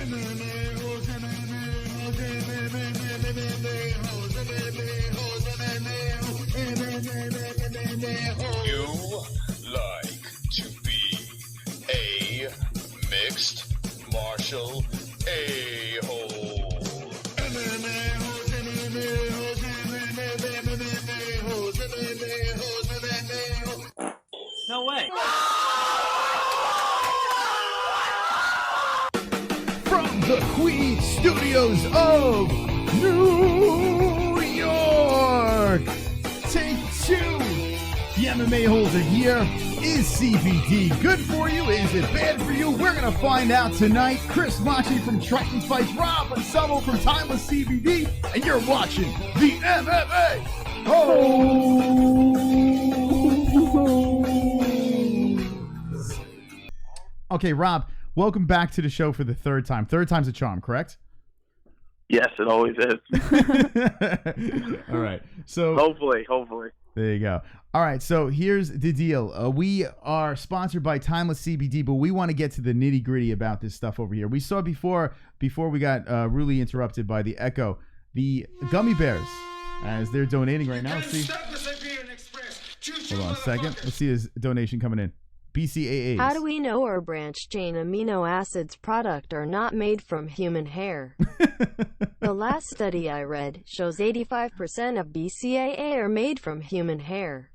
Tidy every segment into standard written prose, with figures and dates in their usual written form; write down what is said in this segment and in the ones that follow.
You like to be a mixed martial a-hole. No way. From the Queen Studios of New York, take two. The MMA-Holes are here. Is CBD good for you? Is it bad for you? We're going to find out tonight. Chris Macchi from Triton Fights, Rob Anselmo from Timeless CBD, and you're watching the MMA-Holes. Okay, Rob, welcome back to the show for the third time. Third time's a charm, correct? Yes, it always is. All right. So Hopefully. there you go. All right, so here's the deal. We are sponsored by Timeless CBD, but we want to get to the nitty-gritty about this stuff over here. We saw before we got really interrupted by the echo, the gummy bears, as they're donating right now. Let's see. Hold on a second. Let's see his donation coming in. BCAAs. How do we know our branched-chain amino acids product are not made from human hair? The last study I read shows 85% of BCAA are made from human hair.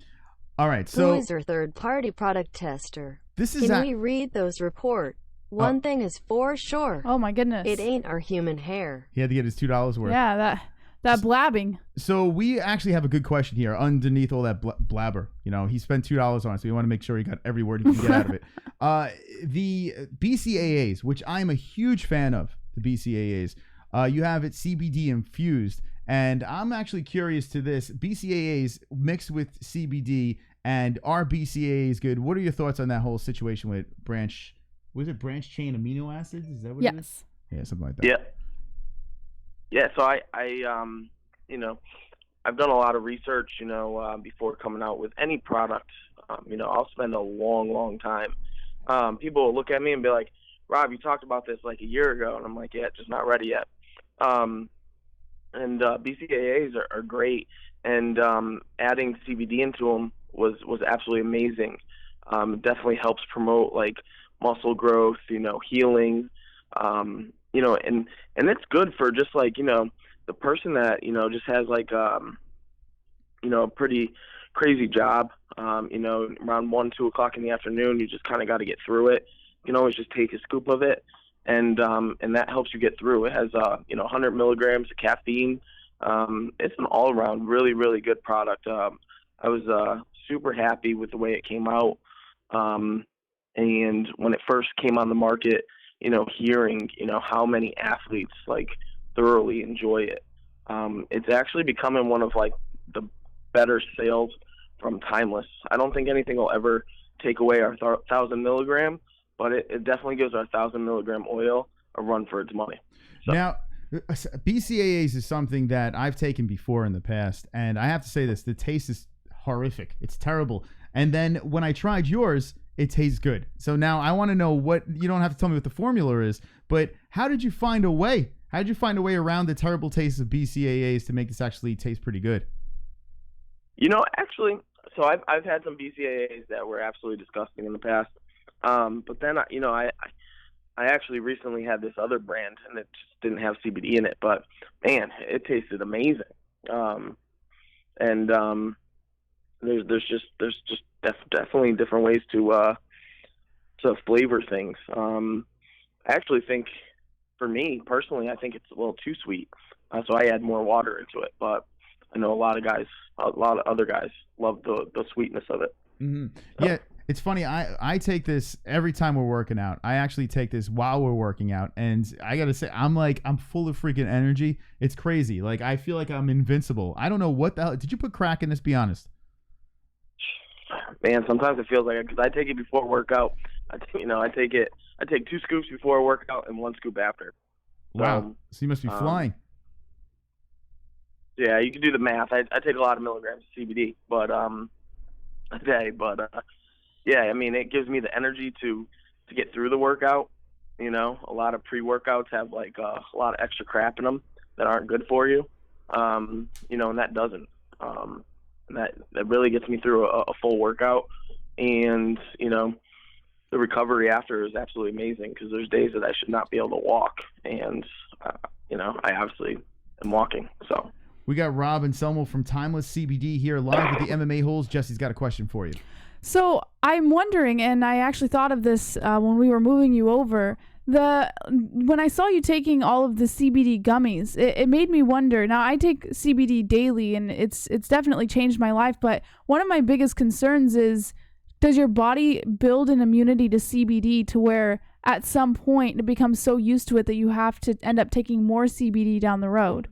All right, so Who is our third-party product tester? this is Can we read those report? One thing is for sure. Oh my goodness. It ain't our human hair. he had to get his $2 worth. Yeah, that blabbing. So we actually have a good question here underneath all that blabber. You know, he spent $2 on it, so we want to make sure he got every word he can get out of it. The BCAAs, which I'm a huge fan of, the BCAAs, you have it CBD infused, and I'm actually curious to this. BCAAs mixed with CBD, and are BCAAs good? What are your thoughts on that whole situation with branch chain amino acids? Is that what it is? Yeah, something like that. Yeah. So I you know, I've done a lot of research, you know, before coming out with any product. You know, I'll spend a long time. People will look at me and be like, Rob, you talked about this like a year ago. And I'm like, yeah, just not ready yet. And BCAAs are great. And adding CBD into them was absolutely amazing. It definitely helps promote like muscle growth, you know, healing, you know, and it's good for just like, you know, the person that, you know, just has like, you know, a pretty crazy job, you know, around 1, 2 o'clock in the afternoon, you just kind of got to get through it. You can always just take a scoop of it, and that helps you get through. It has, you know, 100 milligrams of caffeine. It's an all-around really, really good product. I was super happy with the way it came out. And when it first came on the market, you know, hearing, you know, how many athletes like thoroughly enjoy it. It's actually becoming one of like the better sales from Timeless. I don't think anything will ever take away our 1,000 milligram, but it definitely gives our 1,000 milligram oil a run for its money. So. Now, BCAAs is something that I've taken before in the past, and I have to say this, the taste is horrific. It's terrible. And then when I tried yours, it tastes good. So now I want to know what, you don't have to tell me what the formula is, but how did you find a way? How did you find a way around the terrible taste of BCAAs to make this actually taste pretty good? You know, actually, so I've had some BCAAs that were absolutely disgusting in the past. But then, you know, I actually recently had this other brand, and it just didn't have CBD in it. But, man, it tasted amazing. There's just definitely different ways to flavor things. I actually think, for me personally, I think it's a little too sweet, so I add more water into it. But I know a lot of other guys love the sweetness of it. Mm-hmm. So. Yeah, it's funny. I take this every time we're working out. I actually take this while we're working out, and I gotta say, I'm full of freaking energy. It's crazy. Like, I feel like I'm invincible. I don't know what the hell. Did you put crack in this? Be honest. Man, sometimes it feels like it because I take it before workout. I take 2 scoops before a workout and 1 scoop after. Wow. So you must be flying. Yeah, you can do the math. I take a lot of milligrams of CBD, but a day. But yeah, I mean, it gives me the energy to get through the workout, You know, a lot of pre-workouts have like a lot of extra crap in them that aren't good for you. You know, and that doesn't. And that really gets me through a full workout. And, you know, the recovery after is absolutely amazing because there's days that I should not be able to walk. And, you know, I obviously am walking. So we got Rob Anselmo from Timeless CBD here live with the MMA-Holes. Jesse's got a question for you. So I'm wondering, and I actually thought of this when we were moving you over, when I saw you taking all of the CBD gummies, it made me wonder. Now, I take CBD daily, and it's definitely changed my life, but one of my biggest concerns is, does your body build an immunity to CBD to where at some point it becomes so used to it that you have to end up taking more CBD down the road?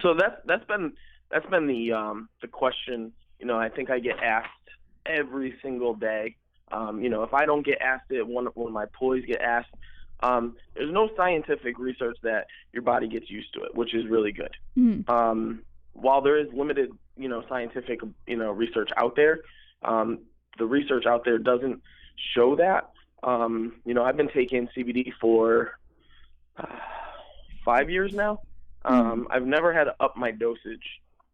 So that's been the question. You know, I think I get asked every single day. You know, if I don't get asked it, one of my employees get asked. There's no scientific research that your body gets used to it, which is really good. Mm-hmm. While there is limited, you know, scientific, you know, research out there, the research out there doesn't show that. You know, I've been taking CBD for 5 years now. I've never had to up my dosage,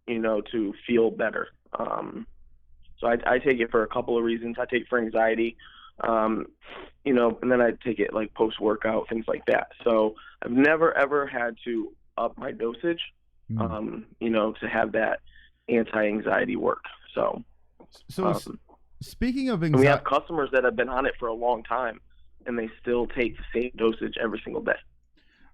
you know, to feel better. So I take it for a couple of reasons. I take it for anxiety, you know, and then I take it like post-workout, things like that. So I've never, ever had to up my dosage, you know, to have that anti-anxiety work. So speaking of anxiety, we have customers that have been on it for a long time, and they still take the same dosage every single day.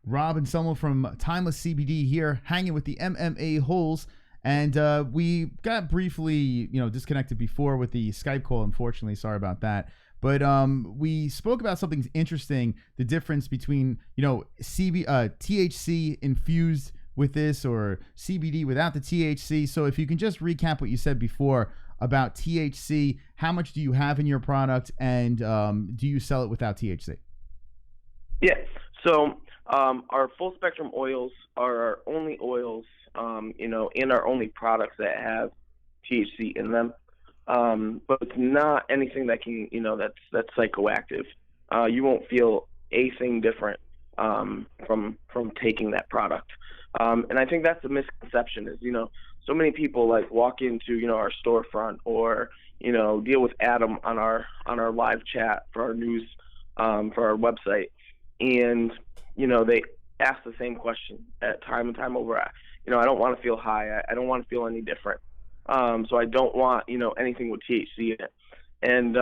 Rob Anselmo from Timeless CBD here, hanging with the MMA-Holes. And we got briefly, you know, disconnected before with the Skype call, unfortunately. Sorry about that. But we spoke about something interesting, the difference between, you know, THC infused with this or CBD without the THC. So if you can just recap what you said before about THC, how much do you have in your product, and do you sell it without THC? Yeah. So our full spectrum oils are our only oils, you know, and our only products that have THC in them. But it's not anything that can, you know, that's psychoactive. You won't feel anything different from taking that product. And I think that's the misconception is, you know, so many people like walk into, you know, our storefront or, you know, deal with Adam on our live chat for our news, for our website. And, you know, they ask the same question at time and time over. You know, I don't want to feel high. I don't want to feel any different. So I don't want, you know, anything with THC in it. And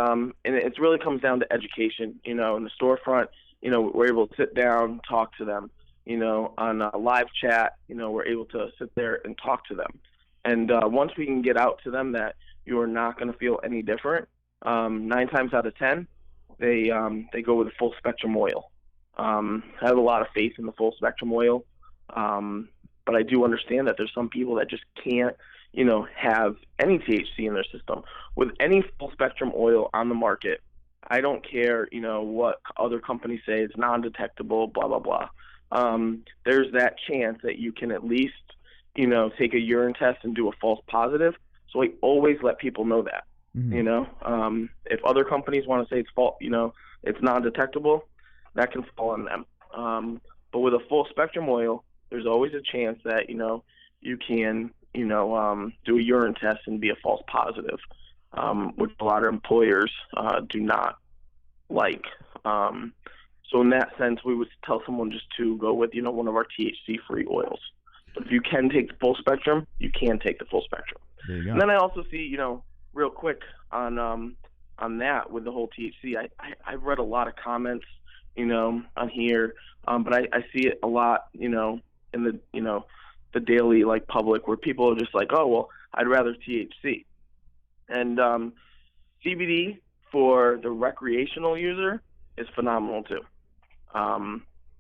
it really comes down to education. You know, in the storefront, you know, we're able to sit down, talk to them. You know, on a live chat, you know, we're able to sit there and talk to them. And once we can get out to them that you are not going to feel any different, 9 times out of 10, they go with a full spectrum oil. I have a lot of faith in the full spectrum oil, but I do understand that there's some people that just can't, you know, have any THC in their system. With any full spectrum oil on the market, I don't care, you know, what other companies say, it's non-detectable, blah, blah, blah. There's that chance that you can at least, you know, take a urine test and do a false positive. So I always let people know that, you know, if other companies want to say it's false, you know, it's non-detectable, that can fall on them. But with a full spectrum oil, there's always a chance that, you know, you can, you know, do a urine test and be a false positive, which a lot of employers do not like. So in that sense, we would tell someone just to go with, you know, one of our THC-free oils. But if you can take the full spectrum, you can take the full spectrum. There you go. And then I also see, you know, real quick on that with the whole THC, I've read a lot of comments, you know, on here, but I see it a lot, you know, in the, you know, the daily like public where people are just like, oh, well, I'd rather THC. And CBD for the recreational user is phenomenal too.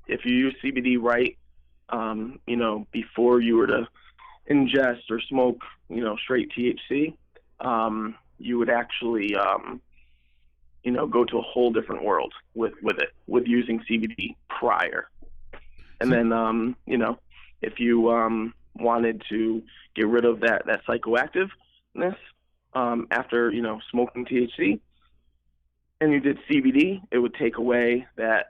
If you use CBD right, you know, before you were to ingest or smoke, you know, straight THC, you would actually, you know, go to a whole different world with it, with using CBD prior. And then, you know, if you wanted to get rid of that psychoactiveness after, you know, smoking THC, and you did CBD, it would take away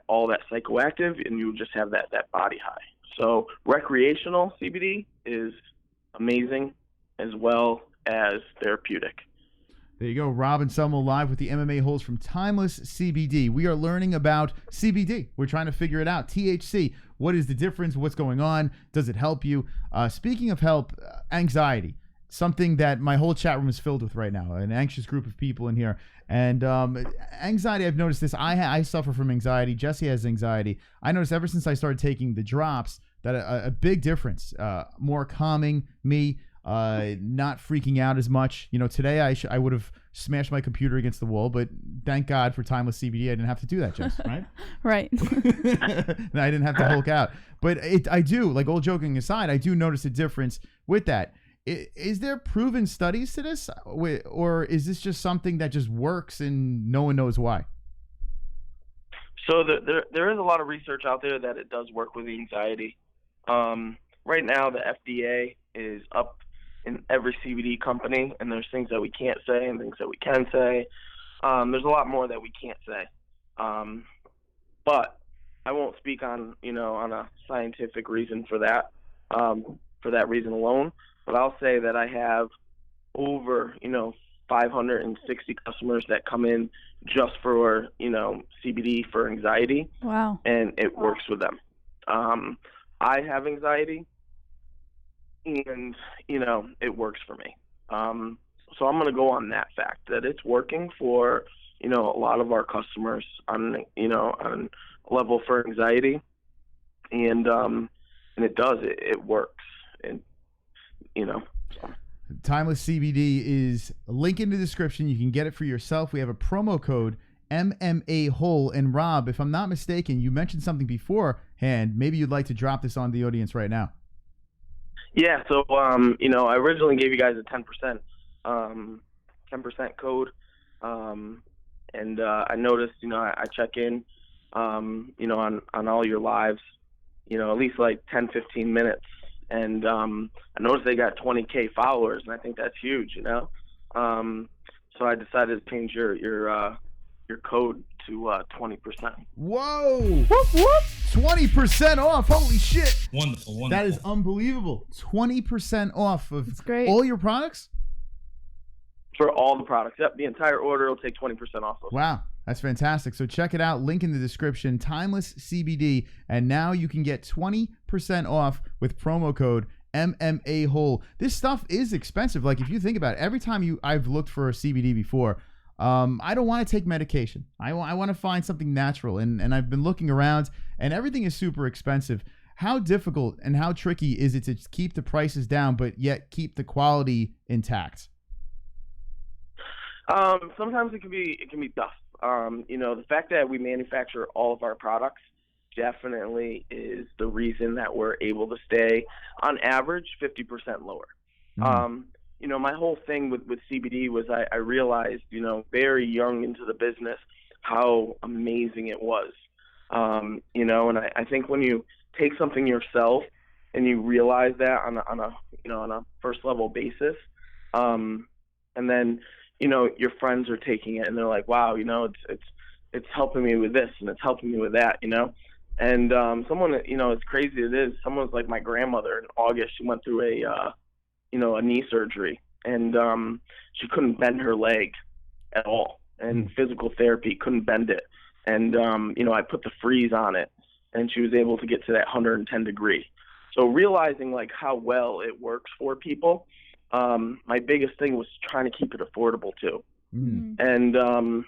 all that psychoactive, and you would just have that body high. So recreational CBD is amazing as well as therapeutic. There you go. Rob Anselmo live with the MMA-Holes from Timeless CBD. We are learning about CBD. We're trying to figure it out. THC, what is the difference? What's going on? Does it help you? Speaking of help, anxiety, something that my whole chat room is filled with right now, an anxious group of people in here. And anxiety, I've noticed this. I suffer from anxiety. Jesse has anxiety. I noticed ever since I started taking the drops that a big difference, more calming me, not freaking out as much. You know, today I would have smashed my computer against the wall, but thank God for Timeless CBD, I didn't have to do that, Jess, right? Right. And I didn't have to Hulk out. But I do, like, all joking aside, I do notice a difference with that. Is there proven studies to this, or is this just something that just works and no one knows why? So there is a lot of research out there that it does work with anxiety. Right now, the FDA is up in every CBD company, and there's things that we can't say and things that we can say. There's a lot more that we can't say. But I won't speak on a scientific reason for that reason alone. But I'll say that I have over, 560 customers that come in just for, CBD for anxiety. Wow. And it works with them. I have anxiety, and, it works for me. So I'm going to go on that fact that it's working for, a lot of our customers on a level for anxiety. And it does, it works. And, so. Timeless CBD is a link in the description. You can get it for yourself. We have a promo code MMA-Hole. And Rob, if I'm not mistaken, you mentioned something beforehand. Maybe you'd like to drop this on the audience right now. Yeah, so I originally gave you guys a 10% code, and I noticed, I check in, on all your lives, at least like 10, 15 minutes, and I noticed they got 20K followers, and I think that's huge, So I decided to change your code to 20%. Whoa! Whoop, whoop. 20% off. Holy shit. Wonderful. That is unbelievable. 20% off of great. all your products? For all the products. Yep, the entire order will take 20% off of. Wow, that's fantastic. So check it out. Link in the description. Timeless CBD. And now you can get 20% off with promo code MMA-Hole. This stuff is expensive. Like, if you think about it, every time I've looked for a CBD before, I don't want to take medication. I want to find something natural. And I've been looking around, and everything is super expensive. How difficult and how tricky is it to keep the prices down, but yet keep the quality intact? Sometimes it can be tough. The fact that we manufacture all of our products definitely is the reason that we're able to stay on average 50% lower. Mm-hmm. My whole thing with CBD was I realized, very young into the business, how amazing it was. And I think when you take something yourself and you realize that on a first level basis, and then, your friends are taking it and they're like, wow, it's helping me with this and it's helping me with that, and someone, as crazy as it is, someone's like my grandmother in August, she went through a knee surgery, and she couldn't bend her leg at all, and physical therapy couldn't bend it. And, I put the freeze on it, and she was able to get to that 110 degree. So realizing like how well it works for people, my biggest thing was trying to keep it affordable too. Mm-hmm. And,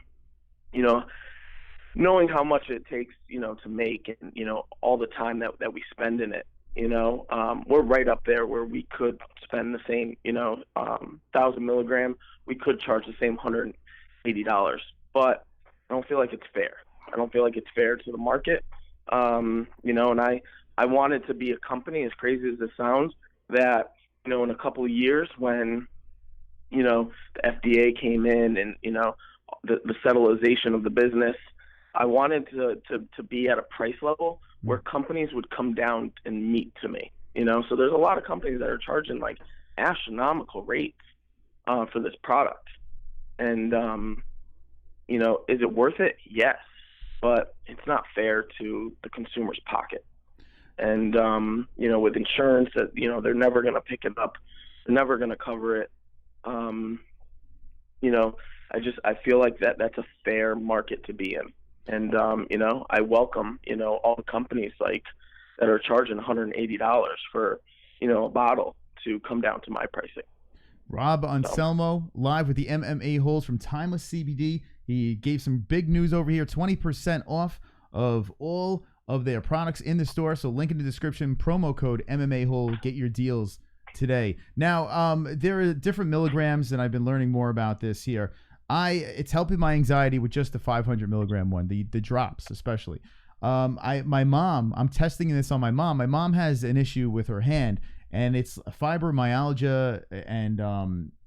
knowing how much it takes, to make, and, all the time that we spend in it, we're right up there where we could spend the same, 1,000 milligram. We could charge the same $180, but I don't feel like it's fair. I don't feel like it's fair to the market. And I wanted to be a company, as crazy as it sounds, that, in a couple of years when, the FDA came in and, the settlization of the business, I wanted to be at a price level where companies would come down and meet to me, So there's a lot of companies that are charging like astronomical rates for this product, and is it worth it? Yes, but it's not fair to the consumer's pocket. And, with insurance that, they're never going to pick it up. They're never going to cover it. I feel like that's a fair market to be in. And, I welcome, all the companies that are charging $180 for, a bottle to come down to my pricing. Rob Anselmo, live with the MMA-Holes from Timeless CBD. He gave some big news over here, 20% off of all of their products in the store. So link in the description, promo code MMA-Hole, get your deals today. Now, there are different milligrams, and I've been learning more about this here. It's helping my anxiety with just the 500 milligram one, the drops especially. I'm testing this on my mom. My mom has an issue with her hand, and it's fibromyalgia and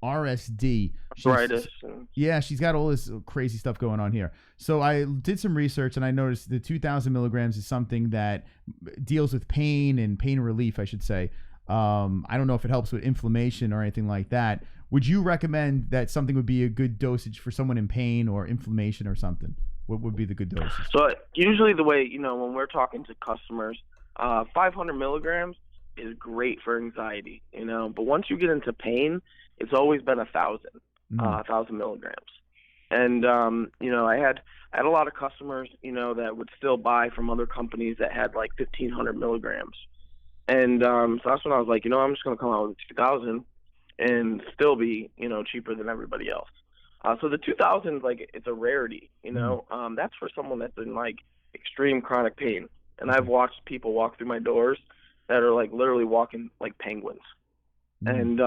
RSD. Arthritis. Yeah, she's got all this crazy stuff going on here. So I did some research, and I noticed the 2,000 milligrams is something that deals with pain and pain relief, I should say. I don't know if it helps with inflammation or anything like that. Would you recommend that something would be a good dosage for someone in pain or inflammation or something? What would be the good dosage? So usually the way, when we're talking to customers, 500 milligrams is great for anxiety, but once you get into pain, it's always been 1,000 milligrams. And, I had a lot of customers, that would still buy from other companies that had 1,500 milligrams. And so that's when I was like, I'm just going to come out with 2,000 and still be, cheaper than everybody else. So the 2,000, it's a rarity, that's for someone that's in extreme chronic pain. And I've watched people walk through my doors that are literally walking like penguins. And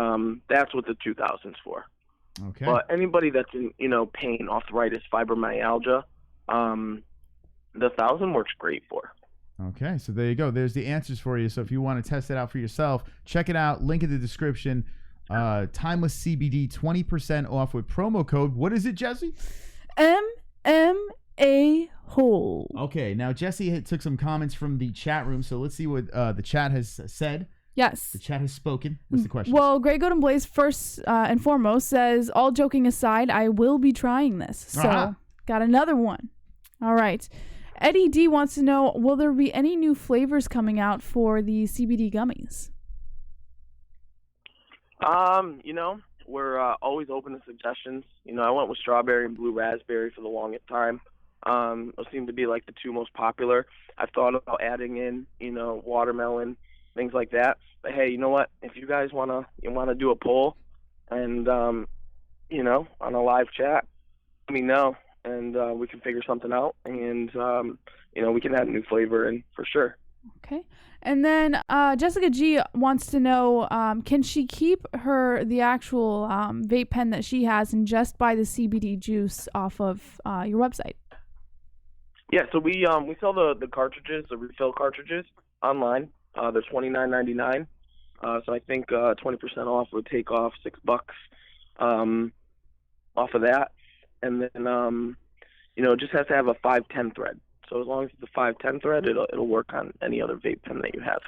that's what the 2,000's for. Okay. But anybody that's in, pain, arthritis, fibromyalgia, the 1,000 works great for. Okay, so there you go. There's the answers for you. So if you want to test it out for yourself, check it out. Link in the description. Timeless CBD, 20% off with promo code. What is it, Jesse? MMA-Hole. Okay, now Jesse took some comments from the chat room, so let's see what the chat has said. Yes. The chat has spoken. What's the question? Well, Grey Golden Blaze, first and foremost, says, all joking aside, I will be trying this. So, got another one. All right. Eddie D wants to know, will there be any new flavors coming out for the CBD gummies? We're always open to suggestions. I went with strawberry and blue raspberry for the longest time. Those seem to be the two most popular. I've thought about adding in, watermelon, things like that. But hey, you know what? If you guys wanna do a poll and on a live chat, let me know and we can figure something out and we can add a new flavor in for sure. Okay. And then Jessica G wants to know, can she keep the actual vape pen that she has and just buy the CBD juice off of your website? Yeah, so we sell the cartridges, the refill cartridges online. They're $29.99. So I think 20% off would take off $6 off of that. And then it just has to have a 510 thread. So as long as it's a 510 thread, it'll work on any other vape pen that you have.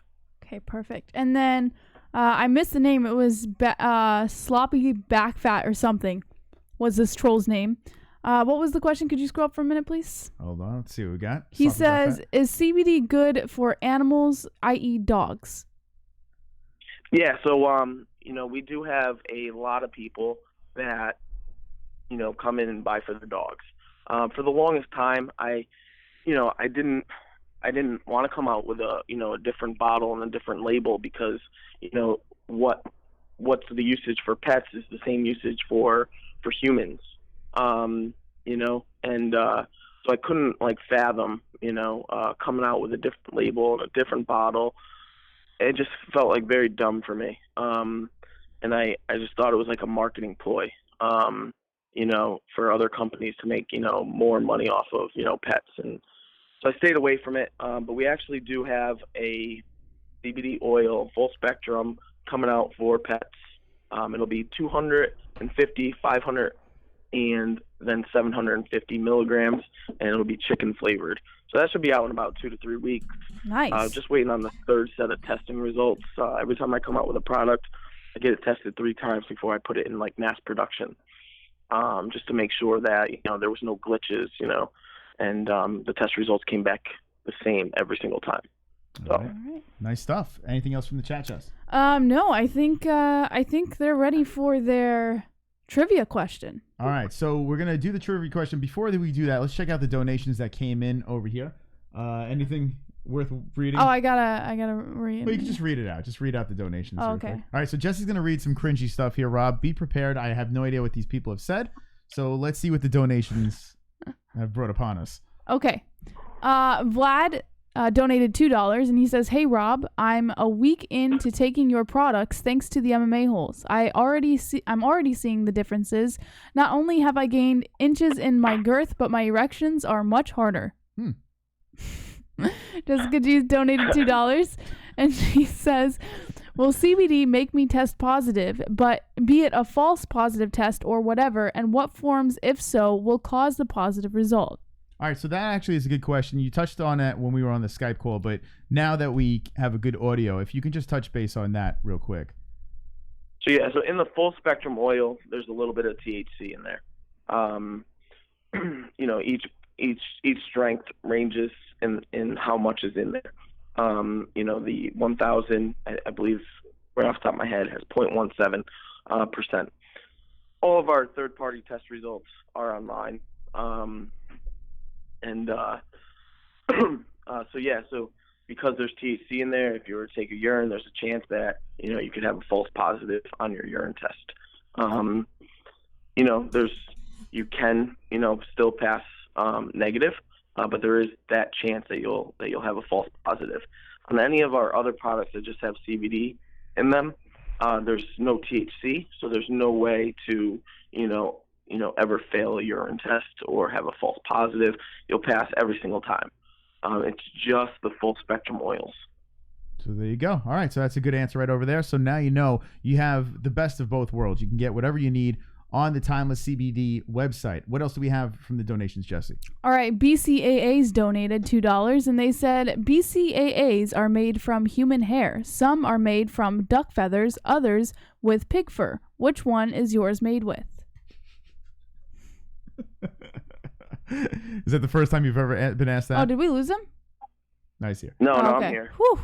Okay, perfect. And then I missed the name. It was Sloppy Back Fat or something was this troll's name. What was the question? Could you scroll up for a minute, please? Hold on. Let's see what we got. He says, is CBD good for animals, i.e. dogs? Yeah, so, we do have a lot of people that, come in and buy for their dogs. For the longest time, I didn't want to come out with a different bottle and a different label because, what's the usage for pets is the same usage for humans. So I couldn't fathom, coming out with a different label and a different bottle. It just felt very dumb for me. And I just thought it was a marketing ploy, for other companies to make, more money off of, pets. And so I stayed away from it. But we actually do have a CBD oil full spectrum coming out for pets. It'll be 250, 500, and then 750 milligrams, and it'll be chicken flavored. So that should be out in about 2 to 3 weeks. Nice. Just waiting on the third set of testing results. Every time I come out with a product, I get it tested 3 times before I put it in mass production. just to make sure that, there was no glitches, and the test results came back the same every single time. So. All right. Nice stuff. Anything else from the chat, Jess? No, I think they're ready for their trivia question. All right, so we're gonna do the trivia question. Before we do that, let's check out the donations that came in over here. Anything worth reading? Oh, I gotta read. Well, you can just read it out. Just read out the donations. Oh, real okay. quick. All right, so Jesse's gonna read some cringy stuff here. Rob, be prepared. I have no idea what these people have said, so let's see what the donations have brought upon us. Okay, Vlad donated $2, and he says, "Hey Rob, I'm a week into taking your products thanks to the MMA-Holes. I'm already seeing the differences. Not only have I gained inches in my girth, but my erections are much harder." Jessica G's donated $2, and she says, "Will CBD make me test positive, but be it a false positive test or whatever, and what forms, if so, will cause the positive result?" All right, so that actually is a good question. You touched on that when we were on the Skype call, but now that we have a good audio, if you can just touch base on that real quick. So in the full spectrum oil, there's a little bit of THC in there. Each strength ranges in how much is in there. The 1,000, I believe, right off the top of my head, has 0.17%. All of our third-party test results are online. So because there's THC in there, if you were to take a urine, there's a chance that, you could have a false positive on your urine test. You can, still pass negative, but there is that chance that you'll have a false positive. On any of our other products that just have CBD in them, there's no THC, so there's no way to, ever fail a urine test or have a false positive. You'll pass every single time. It's just the full spectrum oils. So there you go. All right, so that's a good answer right over there. So now you have the best of both worlds. You can get whatever you need on the Timeless CBD website. What else do we have from the donations, Jesse? All right, BCAAs donated $2, and they said BCAAs are made from human hair. Some are made from duck feathers, others with pig fur. Which one is yours made with? Is that the first time you've ever been asked that? Oh, did we lose him? Nice here. No, okay. I'm here. Whew.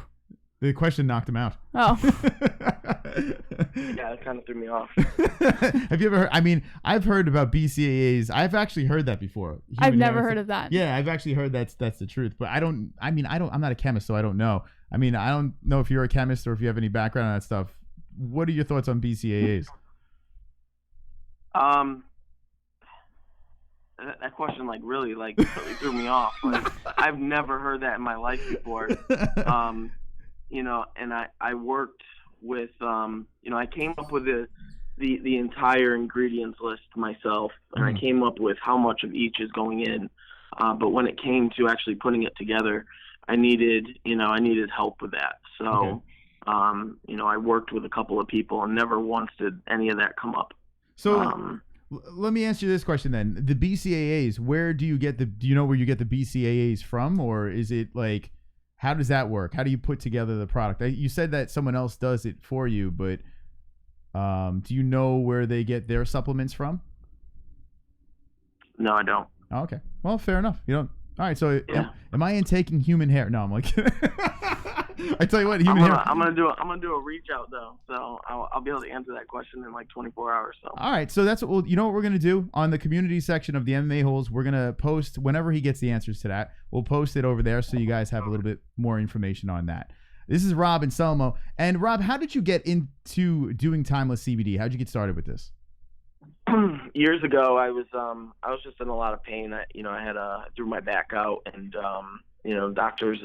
The question knocked him out. Oh. Yeah, it kind of threw me off. Have you ever heard? I mean, I've heard about BCAAs. I've actually heard that before. I've never heard of that. Yeah, I've actually heard that's the truth. But I'm not a chemist, so I don't know. I mean, I don't know if you're a chemist or if you have any background on that stuff. What are your thoughts on BCAAs? That question really threw me off. I've never heard that in my life before. And I worked with I came up with the entire ingredients list myself, and I came up with how much of each is going in. But when it came to actually putting it together, I needed help with that. So okay. I worked with a couple of people, and never once did any of that come up. So let me ask you this question then. The BCAAs, do you know where you get the BCAAs from, or is it how does that work? How do you put together the product? You said that someone else does it for you, but do you know where they get their supplements from? No, I don't. Oh, okay. Well, fair enough. You don't. All right. So yeah. am I intaking human hair? No, I'm like, I tell you what, I'm gonna do a reach out though, so I'll be able to answer that question in 24 hours. So. All right, so that's what you know what we're gonna do on the community section of the MMA-Holes. We're gonna post whenever he gets the answers to that. We'll post it over there so you guys have a little bit more information on that. This is Rob Anselmo, and Rob, how did you get into doing timeless CBD? How did you get started with this? Years ago, I was just in a lot of pain. I had threw my back out, and doctors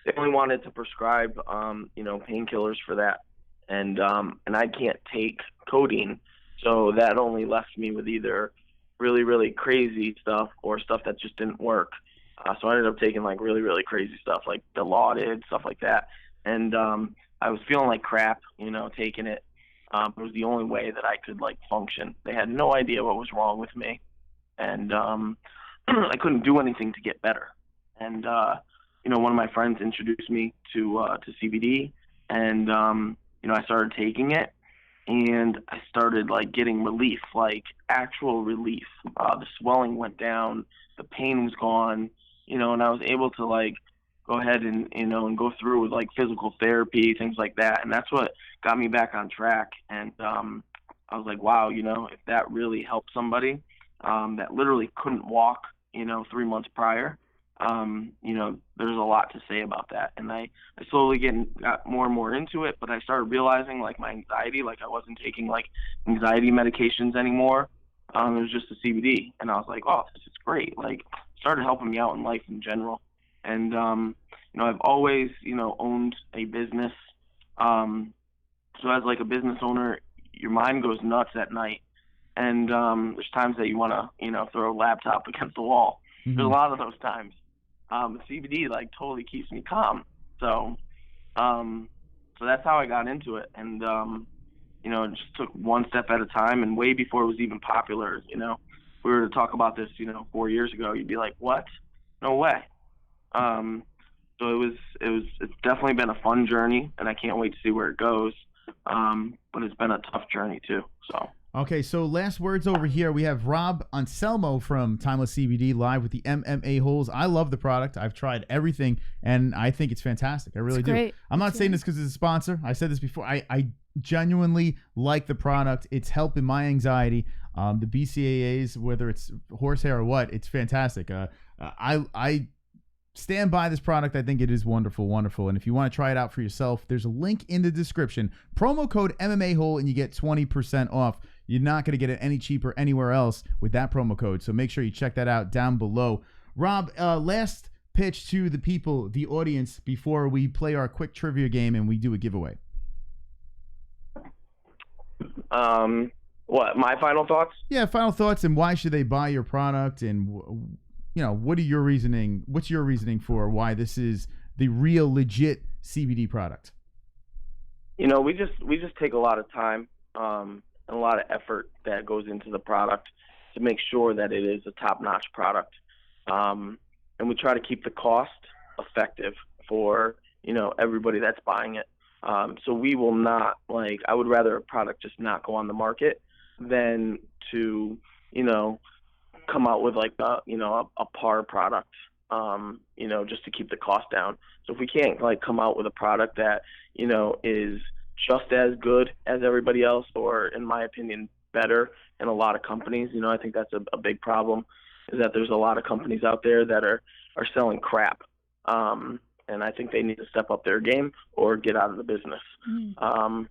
they only wanted to prescribe painkillers for that, and I can't take codeine, so that only left me with either really, really crazy stuff or stuff that just didn't work. So I ended up taking really, really crazy stuff like Dilaudid, stuff like that, and I was feeling like crap, taking it. It was the only way that I could function. They had no idea what was wrong with me, and I couldn't do anything to get better. And one of my friends introduced me to CBD, and I started taking it, and I started like getting relief, like actual relief. The swelling went down, the pain was gone, and I was able to like go ahead and and go through with like physical therapy, things like that, and that's what got me back on track. And I was like, wow, if that really helped somebody that literally couldn't walk, 3 months prior, there's a lot to say about that. And I slowly got more and more into it, but I started realizing like my anxiety, like I wasn't taking like anxiety medications anymore. It was just the CBD, and I was like, oh, this is great. Like, started helping me out in life in general. And I've always owned a business. So as like a business owner, your mind goes nuts at night, and there's times that you want to throw a laptop against the wall. Mm-hmm. There's a lot of those times. CBD like totally keeps me calm. So that's how I got into it, and it just took one step at a time. And way before it was even popular, if we were to talk about this, 4 years ago, you'd be like, what? No way. So it's definitely been a fun journey, and I can't wait to see where it goes. But it's been a tough journey too. So. Okay, so last words over here. We have Rob Anselmo from Timeless CBD live with the MMA-Holes. I love the product. I've tried everything, and I think it's fantastic. I really do. Great. I'm not saying this because it's a sponsor. I said this before. I genuinely like the product. It's helping my anxiety. The BCAAs, whether it's horsehair or what, it's fantastic. I stand by this product. I think it is wonderful, wonderful. And if you want to try it out for yourself, there's a link in the description. Promo code MMA-Hole, and you get 20% off. You're not going to get it any cheaper anywhere else with that promo code. So make sure you check that out down below. Rob, last pitch to the people, the audience, before we play our quick trivia game and we do a giveaway. What, my final thoughts? Yeah, final thoughts, and why should they buy your product, and what are your reasoning? What's your reasoning for why this is the real legit CBD product? We just take a lot of time and a lot of effort that goes into the product to make sure that it is a top-notch product, and we try to keep the cost effective for everybody that's buying it. So we will not, I would rather a product just not go on the market than to come out with like a par product, just to keep the cost down. So if we can't come out with a product that is just as good as everybody else, or in my opinion better in a lot of companies, I think that's a big problem, is that there's a lot of companies out there that are selling crap, and I think they need to step up their game or get out of the business. And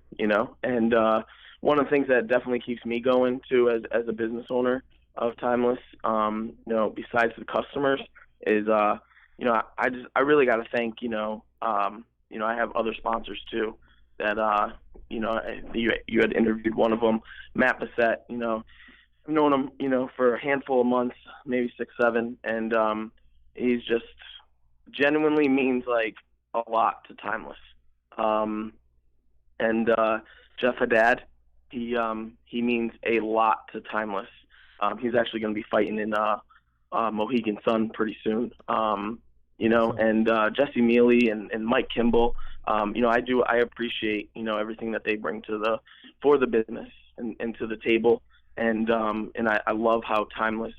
one of the things that definitely keeps me going too as a business owner of Timeless, besides the customers, is I really got to thank I have other sponsors too that you had interviewed one of them, Matt Bissett. I've known him for a handful of months, maybe 6, 7, and he's just genuinely means a lot to Timeless. And Jeff Haddad, he means a lot to Timeless. He's actually going to be fighting in Mohegan Sun pretty soon. And Jesse Mealy and Mike Kimball. I appreciate everything that they bring for the business and to the table. And I love how Timeless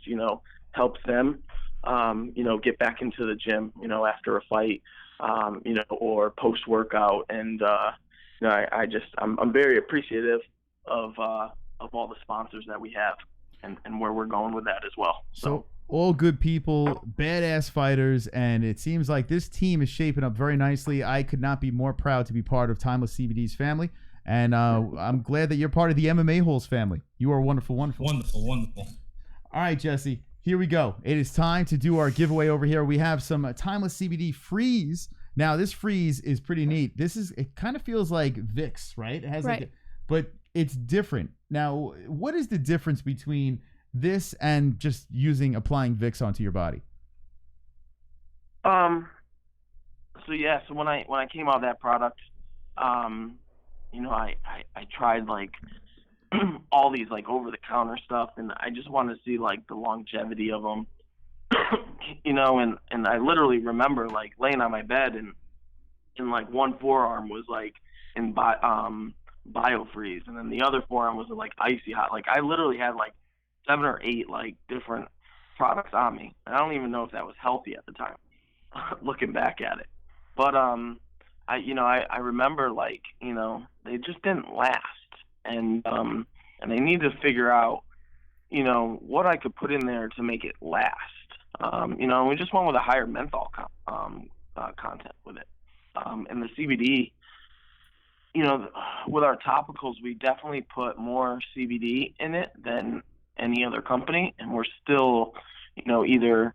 helps them get back into the gym after a fight or post workout. And I'm very appreciative of all the sponsors that we have and where we're going with that as well. So all good people, badass fighters, and it seems like this team is shaping up very nicely. I could not be more proud to be part of Timeless CBD's family, and I'm glad that you're part of the MMA-Holes family. You are wonderful, wonderful. Wonderful. All right, Jesse, here we go. It is time to do our giveaway over here. We have some Timeless CBD Freeze. Now, this Freeze is pretty neat. It kind of feels like Vicks, right? It has right. But it's different. Now, what is the difference between this and just applying Vicks onto your body? So when I came out of that product, I tried all these over the counter stuff, and I just wanted to see the longevity of them. And I literally remember laying on my bed and one forearm was in BioFreeze, and then the other forearm was like icy hot. Like I literally had like 7 or 8 like different products on me. And I don't even know if that was healthy at the time, looking back at it. But I remember like, they just didn't last, and they need to figure out, what I could put in there to make it last. We just went with a higher menthol content with it. And the CBD, with our topicals, we definitely put more CBD in it than any other company, and we're still, either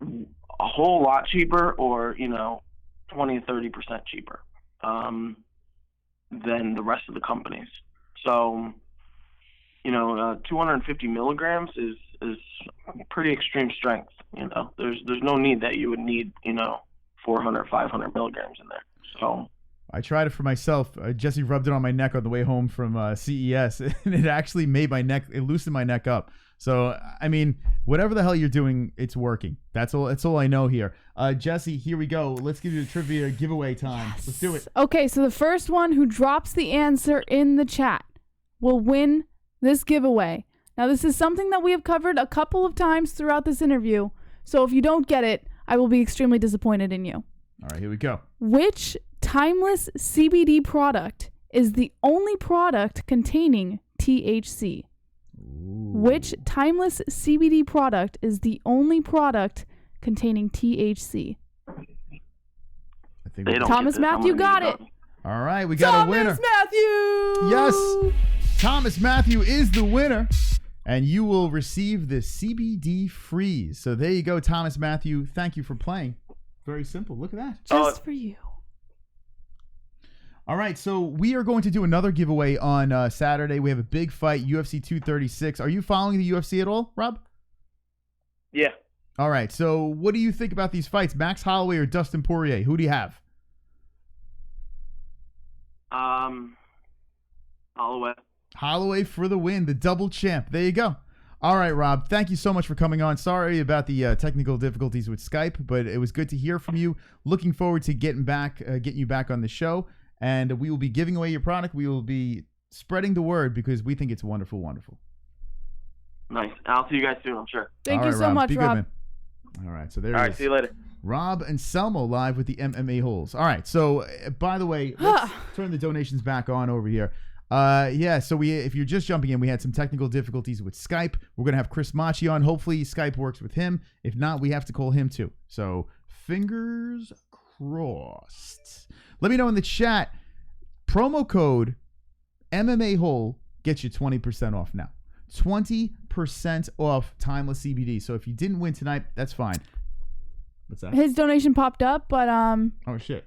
a whole lot cheaper or, 20 to 30% cheaper than the rest of the companies. So, 250 milligrams is pretty extreme strength. There's no need that you would need, 400, 500 milligrams in there. So I tried it for myself. Jesse rubbed it on my neck on the way home from CES, and it actually made my neck, it loosened my neck up. So, I mean, whatever the hell you're doing, it's working. That's all I know here. Jesse, here we go. Let's give you the trivia giveaway time. Yes. Let's do it. Okay, so the first one who drops the answer in the chat will win this giveaway. Now, this is something that we have covered a couple of times throughout this interview. So if you don't get it, I will be extremely disappointed in you. All right, here we go. Which timeless CBD product is the only product containing THC? Ooh. Which timeless CBD product is the only product containing THC? I think Thomas Matthew got it. All right, we got a winner. Thomas Matthew! Yes, Thomas Matthew is the winner, and you will receive the CBD Freeze. So there you go, Thomas Matthew. Thank you for playing. Very simple. Look at that. Just for you. All right, so we are going to do another giveaway on Saturday. We have a big fight, UFC 236. Are you following the UFC at all, Rob? Yeah. All right, so what do you think about these fights? Max Holloway or Dustin Poirier? Who do you have? Holloway. Holloway for the win, the double champ. There you go. All right, Rob, thank you so much for coming on. Sorry about the technical difficulties with Skype, but it was good to hear from you. Looking forward to getting you back on the show, and we will be giving away your product. We will be spreading the word because we think it's wonderful, wonderful. Nice. I'll see you guys soon, I'm sure. Thank you so much, Be Rob. Good, man. All right, so there All it right, is. see you later. Rob Anselmo live with the MMA-Holes. All right, so by the way, let's turn the donations back on over here. So if you're just jumping in, we had some technical difficulties with Skype. We're going to have Chris Macchi on. Hopefully Skype works with him. If not, we have to call him too. So fingers crossed. Let me know in the chat. Promo code MMA-Hole gets you 20% off now. 20% off timeless CBD. So if you didn't win tonight, that's fine. What's that? His donation popped up, but Oh shit.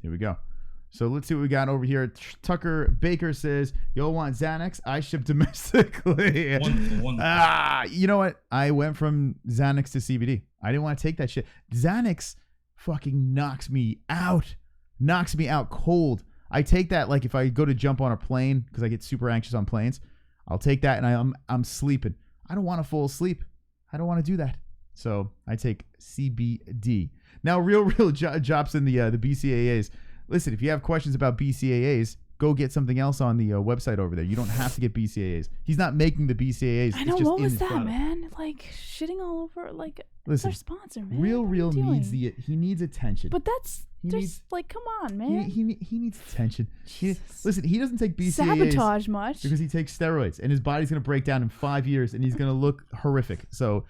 Here we go. So let's see what we got over here. Tucker Baker says, "Y'all want Xanax? I ship domestically." Wonderful. You know what? I went from Xanax to CBD. I didn't want to take that shit. Xanax fucking knocks me out. Knocks me out cold. I take that like if I go to jump on a plane because I get super anxious on planes. I'll take that and I'm sleeping. I don't want to fall asleep. I don't want to do that. So I take CBD. Now, Real drops in the BCAAs. Listen, if you have questions about BCAAs, go get something else on the website over there. You don't have to get BCAAs. He's not making the BCAAs. I know, it's just what in was his that, product. man? Like Shitting all over, like, Listen, our sponsor, man. Real What are you needs doing? he needs attention. But that's He just needs- like, come on, man. he needs attention. Jesus. Listen, he doesn't take BCAAs Sabotage much. because he takes steroids, and his body's going to break down in 5 years, and he's going to look horrific. So,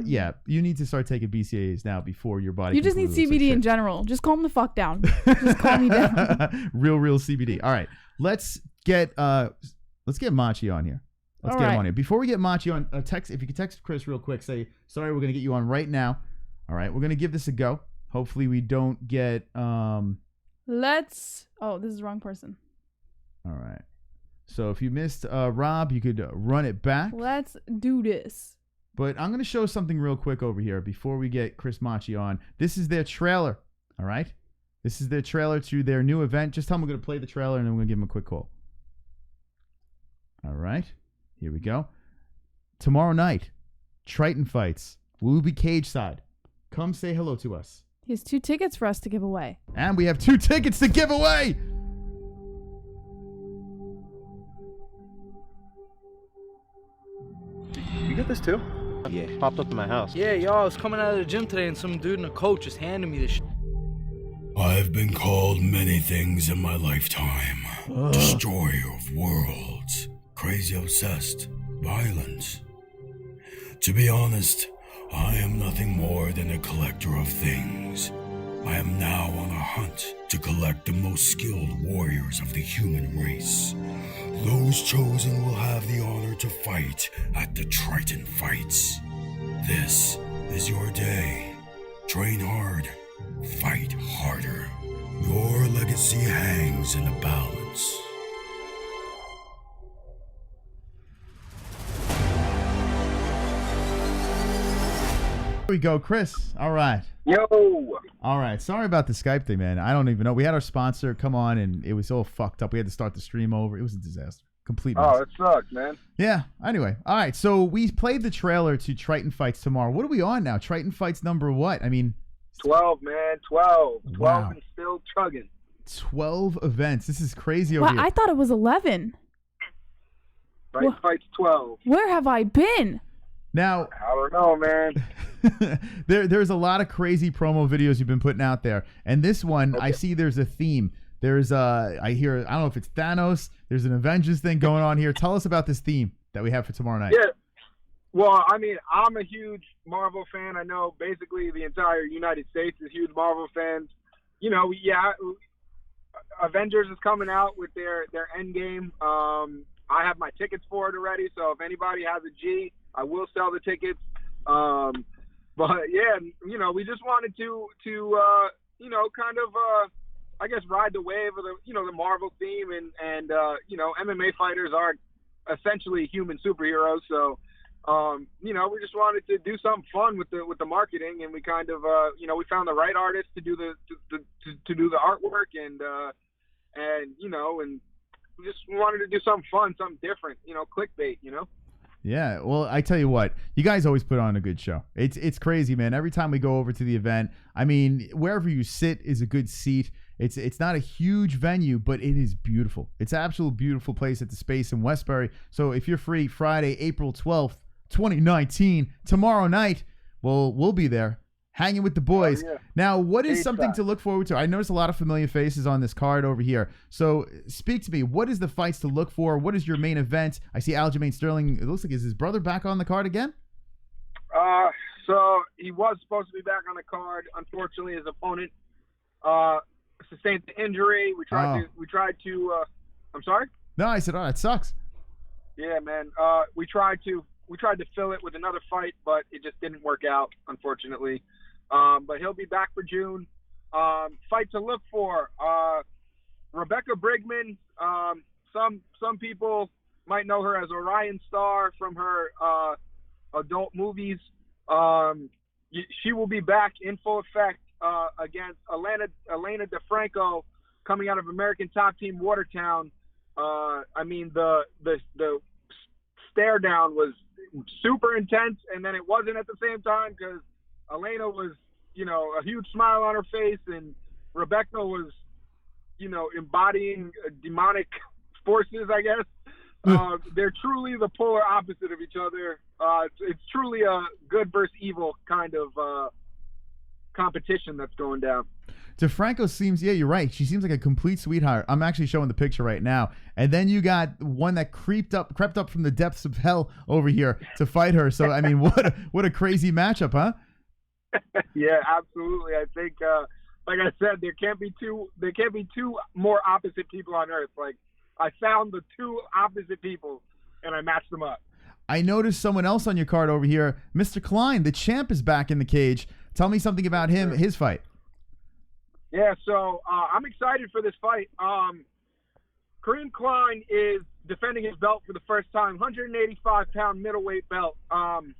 yeah, you need to start taking BCAAs now before your body. You just need completely looks CBD like in general. Just calm the fuck down. Just calm me down. shit. real CBD. All right, let's get Macchi on here. Let's All get him right. on here. Before we get Macchi on, text if you could text Chris real quick. Say sorry, we're going to get you on right now. All right, we're going to give this a go. Hopefully, we don't get. Oh, This is the wrong person. all right. So if you missed Rob, you could run it back. Let's do this. But I'm going to show something real quick over here before we get Chris Macchi on. This is their trailer, all right? This is their trailer to their new event. Just tell them we're going to play the trailer, and then we're going to give them a quick call. All right, here we go. Tomorrow night, Triton Fights. We'll be cage side. Come say hello to us. He has 2 tickets for us to give away. And we have 2 tickets to give away. You get this too? Yeah, popped up in my house. Yeah, yo, I was coming out of the gym today and some dude in a coat just handed me this shit. I've been called many things in my lifetime. Destroyer of worlds, crazy obsessed, violent. To be honest, I am nothing more than a collector of things. I am now on a hunt to collect the most skilled warriors of the human race. Those chosen will have the honor to fight at the Triton Fights. This is your day. Train hard, fight harder. Your legacy hangs in the balance. Here we go, Chris. All right. Yo! All right. Sorry about the Skype thing, man. I don't even know. We had our sponsor come on, and it was all fucked up. We had to start the stream over. It was a disaster. Complete mess. Oh, it sucked, man. Yeah. Anyway. All right. So we played the trailer to Triton Fights tomorrow. What are we on now? Triton Fights number what? I mean... 12, man. 12. 12 Wow. and still chugging. 12 events. This is crazy over Well, here. I thought it was 11. Right? Well- Fights 12. Where have I been? Now, I don't know, man. there's a lot of crazy promo videos you've been putting out there. And this one, I see there's a theme. There's I don't know if it's Thanos. There's an Avengers thing going on here. Tell us about this theme that we have for tomorrow night. Yeah. Well, I mean, I'm a huge Marvel fan. I know basically the entire United States is huge Marvel fans. You know, yeah, Avengers is coming out with their Endgame. I have my tickets for it already, so if anybody has a G, I will sell the tickets. But yeah, you know, we just wanted to you know, kind of I guess ride the wave of the, you know, the Marvel theme, and you know, MMA fighters are essentially human superheroes, so you know, we just wanted to do something fun with the marketing, and we kind of you know, we found the right artist to do the artwork, and you know, and we just wanted to do something fun, something different, you know, clickbait, you know. Yeah, well, I tell you what, you guys always put on a good show. It's crazy, man. Every time we go over to the event, I mean, wherever you sit is a good seat. It's not a huge venue, but it is beautiful. It's an absolute beautiful place at the Space in Westbury. So if you're free Friday, April 12th, 2019, tomorrow night, well, we'll be there hanging with the boys. Oh, yeah. Now, what is Hey, something Scott. to look forward to? I noticed a lot of familiar faces on this card over here. So speak to me. What is the fights to look for? What is your main event? I see Aljamain Sterling. It looks like, is his brother back on the card again? So he was supposed to be back on the card. Unfortunately, his opponent sustained the injury. We tried to. I'm sorry. No, I said, oh, that sucks. Yeah, man. We tried to fill it with another fight, but it just didn't work out, unfortunately. But he'll be back for June. Fight to look for: Rebecca Brigman. Some people might know her as Orion Star from her adult movies. She will be back in full effect against Elena DeFranco, coming out of American Top Team Watertown. I mean, the stare down was super intense, and then it wasn't at the same time, because Elena was, you know, a huge smile on her face, and Rebecca was, you know, embodying demonic forces, I guess. They're truly the polar opposite of each other. It's truly a good versus evil kind of competition that's going down. DeFranco seems, yeah, you're right. She seems like a complete sweetheart. I'm actually showing the picture right now. And then you got one that crept up from the depths of hell over here to fight her. So, I mean, what a crazy matchup, huh? Yeah, absolutely. I think, like I said, there can't be two more opposite people on earth. Like, I found the two opposite people, and I matched them up. I noticed someone else on your card over here. Mr. Klein, the champ, is back in the cage. Tell me something about him, his fight. Yeah, so I'm excited for this fight. Kareem Klein is defending his belt for the first time, 185-pound middleweight belt. He's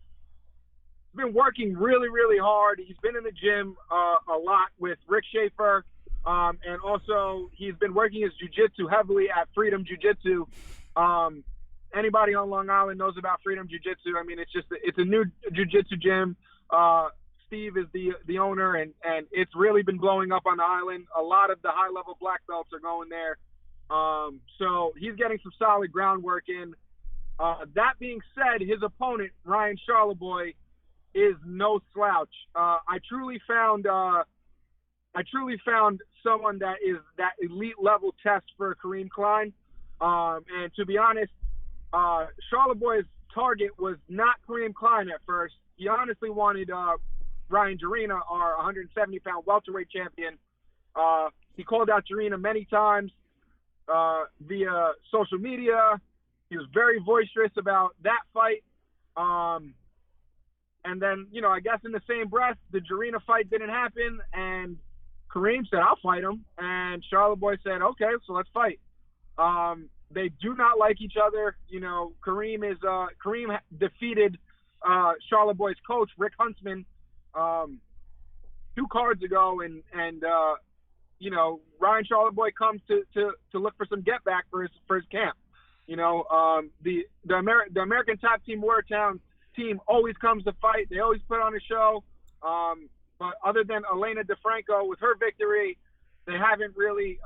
been working really, really hard. He's been in the gym a lot with Rick Schaefer, and also he's been working his jiu-jitsu heavily at Freedom Jiu-Jitsu. Anybody on Long Island knows about Freedom Jiu-Jitsu. I mean, it's a new jiu-jitsu gym. Steve is the owner, and it's really been blowing up on the island. A lot of the high-level black belts are going there. So he's getting some solid groundwork in. That being said, his opponent, Ryan Charleboy, is no slouch. I truly found someone that is that elite level test for Kareem Klein. And to be honest, Charleboy's target was not Kareem Klein at first. He honestly wanted Ryan Jarina, our 170-pound welterweight champion. He called out Jarina many times via social media. He was very boisterous about that fight. And then, I guess in the same breath, the Jarina fight didn't happen, and Kareem said, I'll fight him. And Charleboy said, okay, so let's fight. They do not like each other. Kareem defeated Charleboy's coach, Rick Huntsman, 2 cards ago, and Ryan Charleboy comes to look for some get back for his camp. The American Top Team Watertown team always comes to fight. They always put on a show. But other than Elena DeFranco with her victory, they haven't really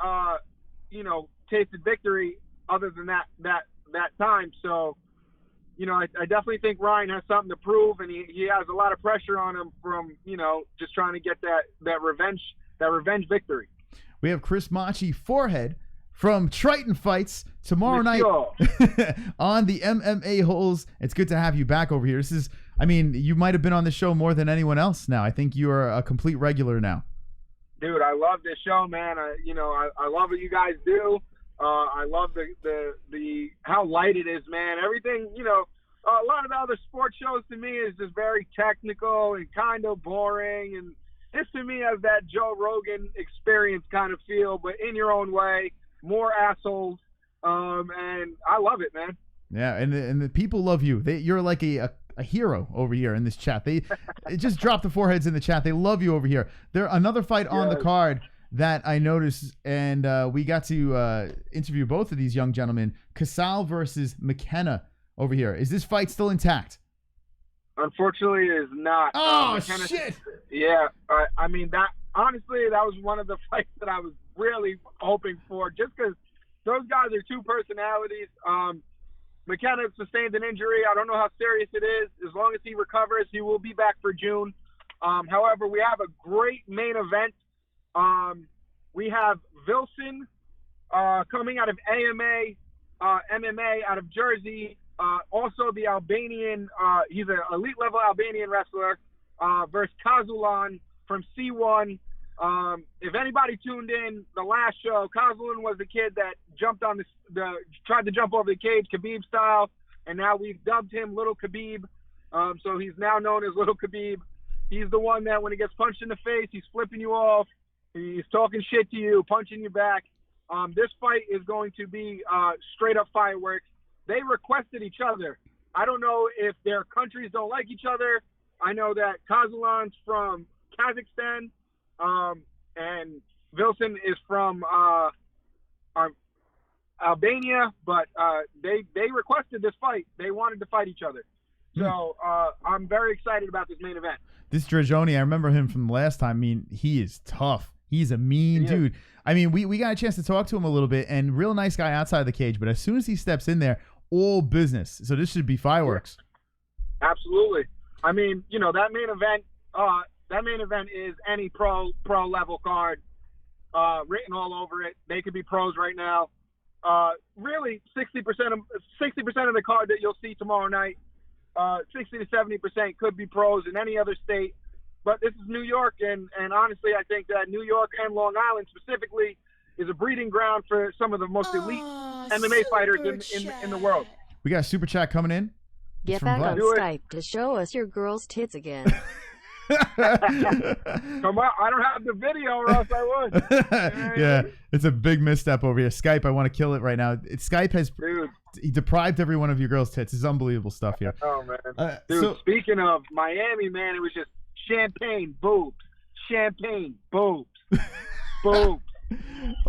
tasted victory other than that time. So, I definitely think Ryan has something to prove, and he has a lot of pressure on him from, just trying to get that revenge victory. We have Chris Macchi Forehead from Triton Fights tomorrow night on the MMA-Holes. It's good to have you back over here. You might have been on the show more than anyone else now. I think you are a complete regular now. Dude, I love this show, man. I love what you guys do. I love the how light it is, man. Everything, a lot of the other sports shows to me is just very technical and kind of boring. And this to me has that Joe Rogan experience kind of feel, but in your own way, more assholes. And I love it, man. Yeah, and the people love you. You're like a hero over here in this chat. They just drop the foreheads in the chat. They love you over here. Another fight on the card that I noticed, and we got to interview both of these young gentlemen, Casal versus McKenna over here. Is this fight still intact? Unfortunately, it is not. Oh, shit! Yeah, that honestly, that was one of the fights that I was really hoping for, just because those guys are 2 personalities. McKenna sustained an injury. I don't know how serious it is. As long as he recovers, he will be back for June. However, we have a great main event. We have Wilson coming out of MMA out of Jersey. Also the Albanian, he's an elite level Albanian wrestler, versus Kazulan from C1. If anybody tuned in the last show, Kazulan was the kid that jumped on tried to jump over the cage, Khabib style, and now we've dubbed him Little Khabib. So he's now known as Little Khabib. He's the one that when he gets punched in the face, he's flipping you off. He's talking shit to you, punching you back. This fight is going to be straight up fireworks. They requested each other. I don't know if their countries don't like each other. I know that Kazulan's from Kazakhstan, and Wilson is from Albania, but they requested this fight. They wanted to fight each other. So I'm very excited about this main event. This Drajoni, I remember him from last time. He is tough. He's a mean dude. We got a chance to talk to him a little bit, and real nice guy outside the cage, but as soon as he steps in there, all business. So this should be fireworks. Yeah. Absolutely. That main event is any pro level card written all over it. They could be pros right now. Really, 60% of the card that you'll see tomorrow night, 60 to 70% could be pros in any other state. But this is New York, and honestly, I think that New York and Long Island specifically is a breeding ground for some of the most elite MMA fighters in the world. We got a super chat coming in. Get back on Skype to show us your girl's tits again. Come on, I don't have the video or else I would. Yeah, it's a big misstep over here. Skype, I want to kill it right now. Skype has deprived every one of your girls' tits. It's unbelievable stuff here. Oh, man. Speaking of Miami, man, it was just champagne boobs. Champagne boobs. Boobs.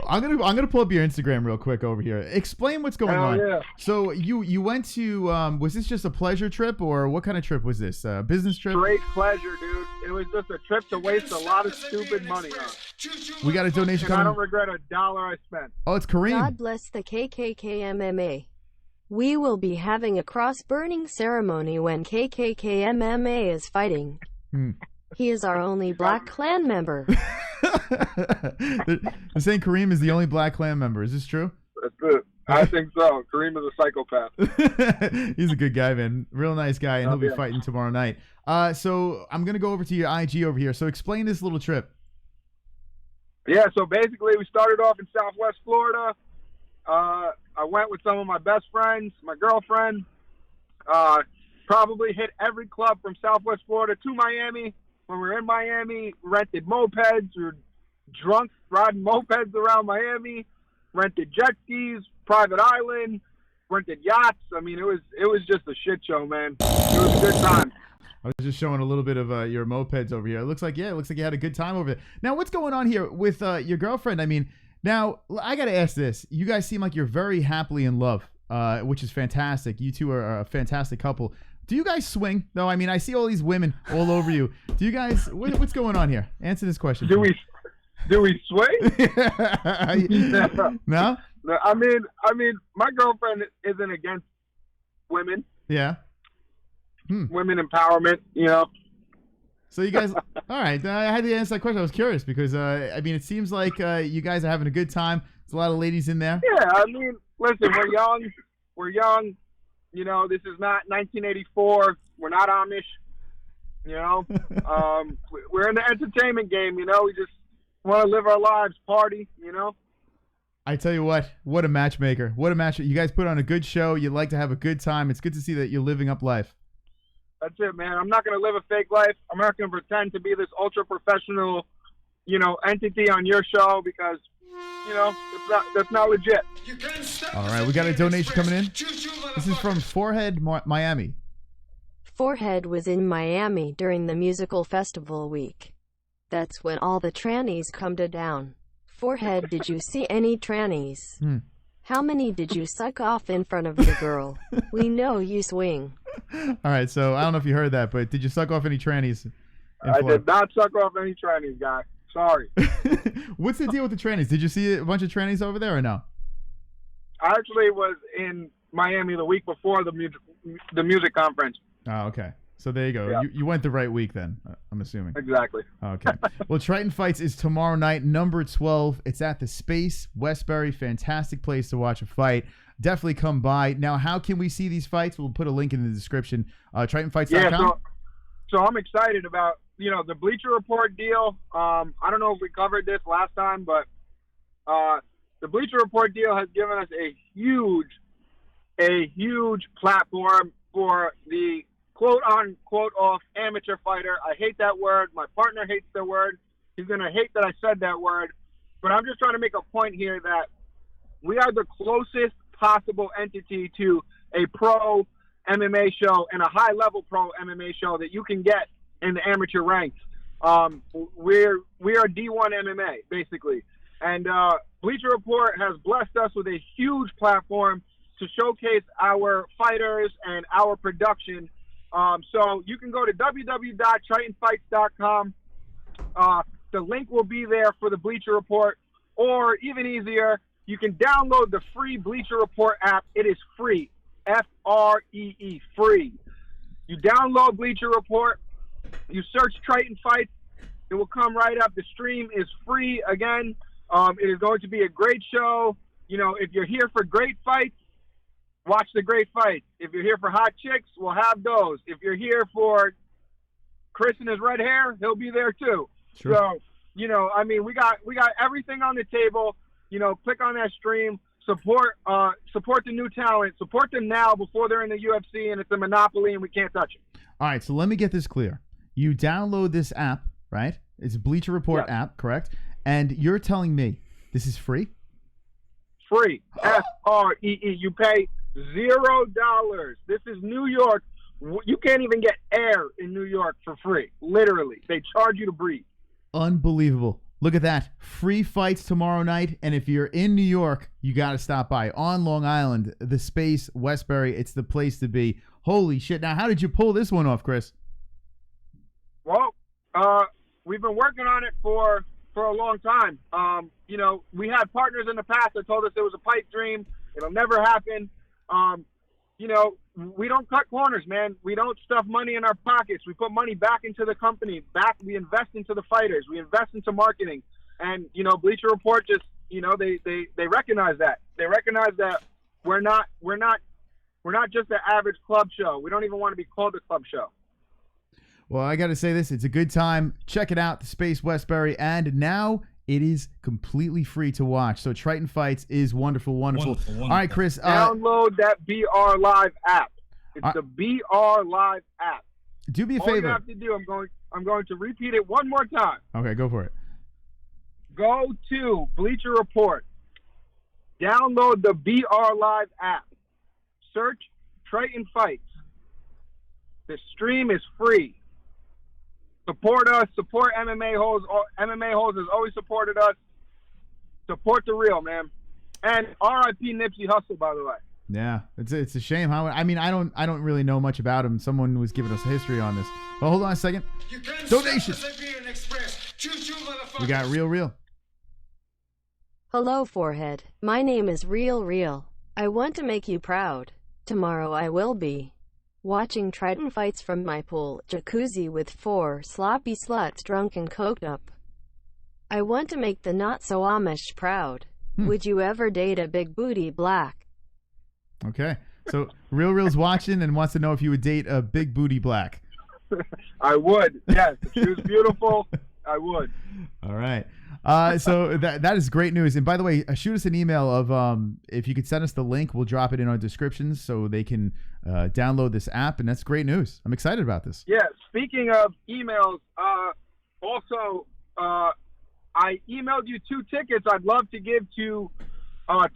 I'm gonna pull up your Instagram real quick over here. Explain what's going on. Yeah. So you went to was this just a pleasure trip or what kind of trip was this? Business trip? Great pleasure, dude. It was just a trip to waste a lot of stupid money on. We got a donation And I coming. don't regret a dollar I spent. Oh, it's Kareem. God bless the KKK MMA. We will be having a cross-burning ceremony when KKK MMA is fighting. He is our only Black Clan member. They're saying Kareem is the only Black Clan member. Is this true? That's it. I think so. Kareem is a psychopath. He's a good guy, man. Real nice guy, and he'll be yeah. fighting tomorrow night. So I'm gonna go over to your IG over here. So explain this little trip. Yeah, so basically we started off in Southwest Florida. I went with some of my best friends, my girlfriend. Probably hit every club from Southwest Florida to Miami. When we were in Miami, rented mopeds. We were drunk riding mopeds around Miami. Rented jet skis, private island, rented yachts. I mean, it was just a shit show, man. It was a good time. I was just showing a little bit of your mopeds over here. It looks like you had a good time over there. Now, what's going on here with your girlfriend? I mean, now I got to ask this. You guys seem like you're very happily in love, which is fantastic. You two are a fantastic couple. Do you guys swing? though? I mean, I see all these women all over you. Do you guys? What's going on here? Answer this question. Do we swing? No. No, I mean, my girlfriend isn't against women. Yeah. Women empowerment, you know. So you guys, all right. I had to answer that question. I was curious because, I mean, it seems like you guys are having a good time. There's a lot of ladies in there. Yeah, I mean, listen, we're young. You know, this is not 1984. We're not Amish. You know, we're in the entertainment game. You know, we just want to live our lives, party. You know. I tell you what a matchmaker. What a match. You guys put on a good show. You like to have a good time. It's good to see that you're living up life. That's it, man. I'm not going to live a fake life. I'm not going to pretend to be this ultra professional, you know, entity on your show because, you know, that's not legit. All right, we got a donation coming in. This is from Forehead, Miami. Forehead was in Miami during the musical festival week. That's when all the trannies come to down. Forehead, did you see any trannies? How many did you suck off in front of the girl? We know you swing. All right, so I don't know if you heard that, but did you suck off any trannies? I did not suck off any trannies, guy. Sorry. What's the deal with the trannies? Did you see a bunch of trannies over there or no? I actually was in Miami the week before the music conference. Oh, okay. So there you go. Yeah. You went the right week then, I'm assuming. Exactly. Okay. Well, Triton Fights is tomorrow night, number 12. It's at the Space, Westbury. Fantastic place to watch a fight. Definitely come by. Now, how can we see these fights? We'll put a link in the description. TritonFights.com. Yeah, so I'm excited about, you know, the Bleacher Report deal. I don't know if we covered this last time, but the Bleacher Report deal has given us a huge platform for the quote-on-quote off amateur fighter. I hate that word. My partner hates the word. He's going to hate that I said that word. But I'm just trying to make a point here that we are the closest possible entity to a pro MMA show and a high-level pro MMA show that you can get in the amateur ranks. We are D1 MMA, basically. And Bleacher Report has blessed us with a huge platform to showcase our fighters and our production. So you can go to www.tritonfights.com. The link will be there for the Bleacher Report. Or even easier, you can download the free Bleacher Report app. It is free. Free. Free. You download Bleacher Report. You search Triton Fights. It will come right up. The stream is free again. It is going to be a great show. You know, if you're here for great fights, watch the great fights. If you're here for hot chicks, we'll have those. If you're here for Chris and his red hair, he'll be there too. Sure. So, you know, I mean, we got everything on the table. You know, click on that stream. Support the new talent. Support them now before they're in the UFC and it's a monopoly and we can't touch them. All right, so let me get this clear. You download this app, right? It's a Bleacher Report app, correct? And you're telling me this is free? Free. Free. You pay $0. This is New York. You can't even get air in New York for free. Literally. They charge you to breathe. Unbelievable. Look at that. Free fights tomorrow night. And if you're in New York, you got to stop by. On Long Island, the Space, Westbury, it's the place to be. Holy shit. Now, how did you pull this one off, Chris? Well, we've been working on it for a long time. You know, we had partners in the past that told us it was a pipe dream. It'll never happen. You know, we don't cut corners, man. We don't stuff money in our pockets. We put money back into the company. We invest into the fighters. We invest into marketing. And, you know, Bleacher Report just, you know, they recognize that. They recognize that we're not just an average club show. We don't even want to be called a club show. Well, I got to say this. It's a good time. Check it out, the Space Westbury. And now it is completely free to watch. So Triton Fights is wonderful, wonderful. All right, Chris. Download that BR Live app. It's the BR Live app. Do me a favor. All you favor. have to do, I'm going to repeat it one more time. Okay, go for it. Go to Bleacher Report. Download the BR Live app. Search Triton Fights. The stream is free. Support us. Support MMA-Holes. MMA-Holes has always supported us. Support the real, man. And R.I.P. Nipsey Hussle, by the way. Yeah, it's a shame how. I mean, I don't really know much about him. Someone was giving us a history on this. Well, hold on a second. Donations. We got Real. Hello, Forehead. My name is Real. I want to make you proud. Tomorrow I will be watching Triton Fights from my pool jacuzzi with 4 sloppy sluts drunk and coked up. I want to make the not-so-Amish proud. Would you ever date a big booty black? Okay. So Real's watching and wants to know if you would date a big booty black. I would. Yes. If she was beautiful, I would. All right. So that is great news. And by the way, shoot us an email of if you could send us the link, we'll drop it in our descriptions so they can download this app. And that's great news. I'm excited about this. Yeah. Speaking of emails, also, I emailed you 2 tickets I'd love to give to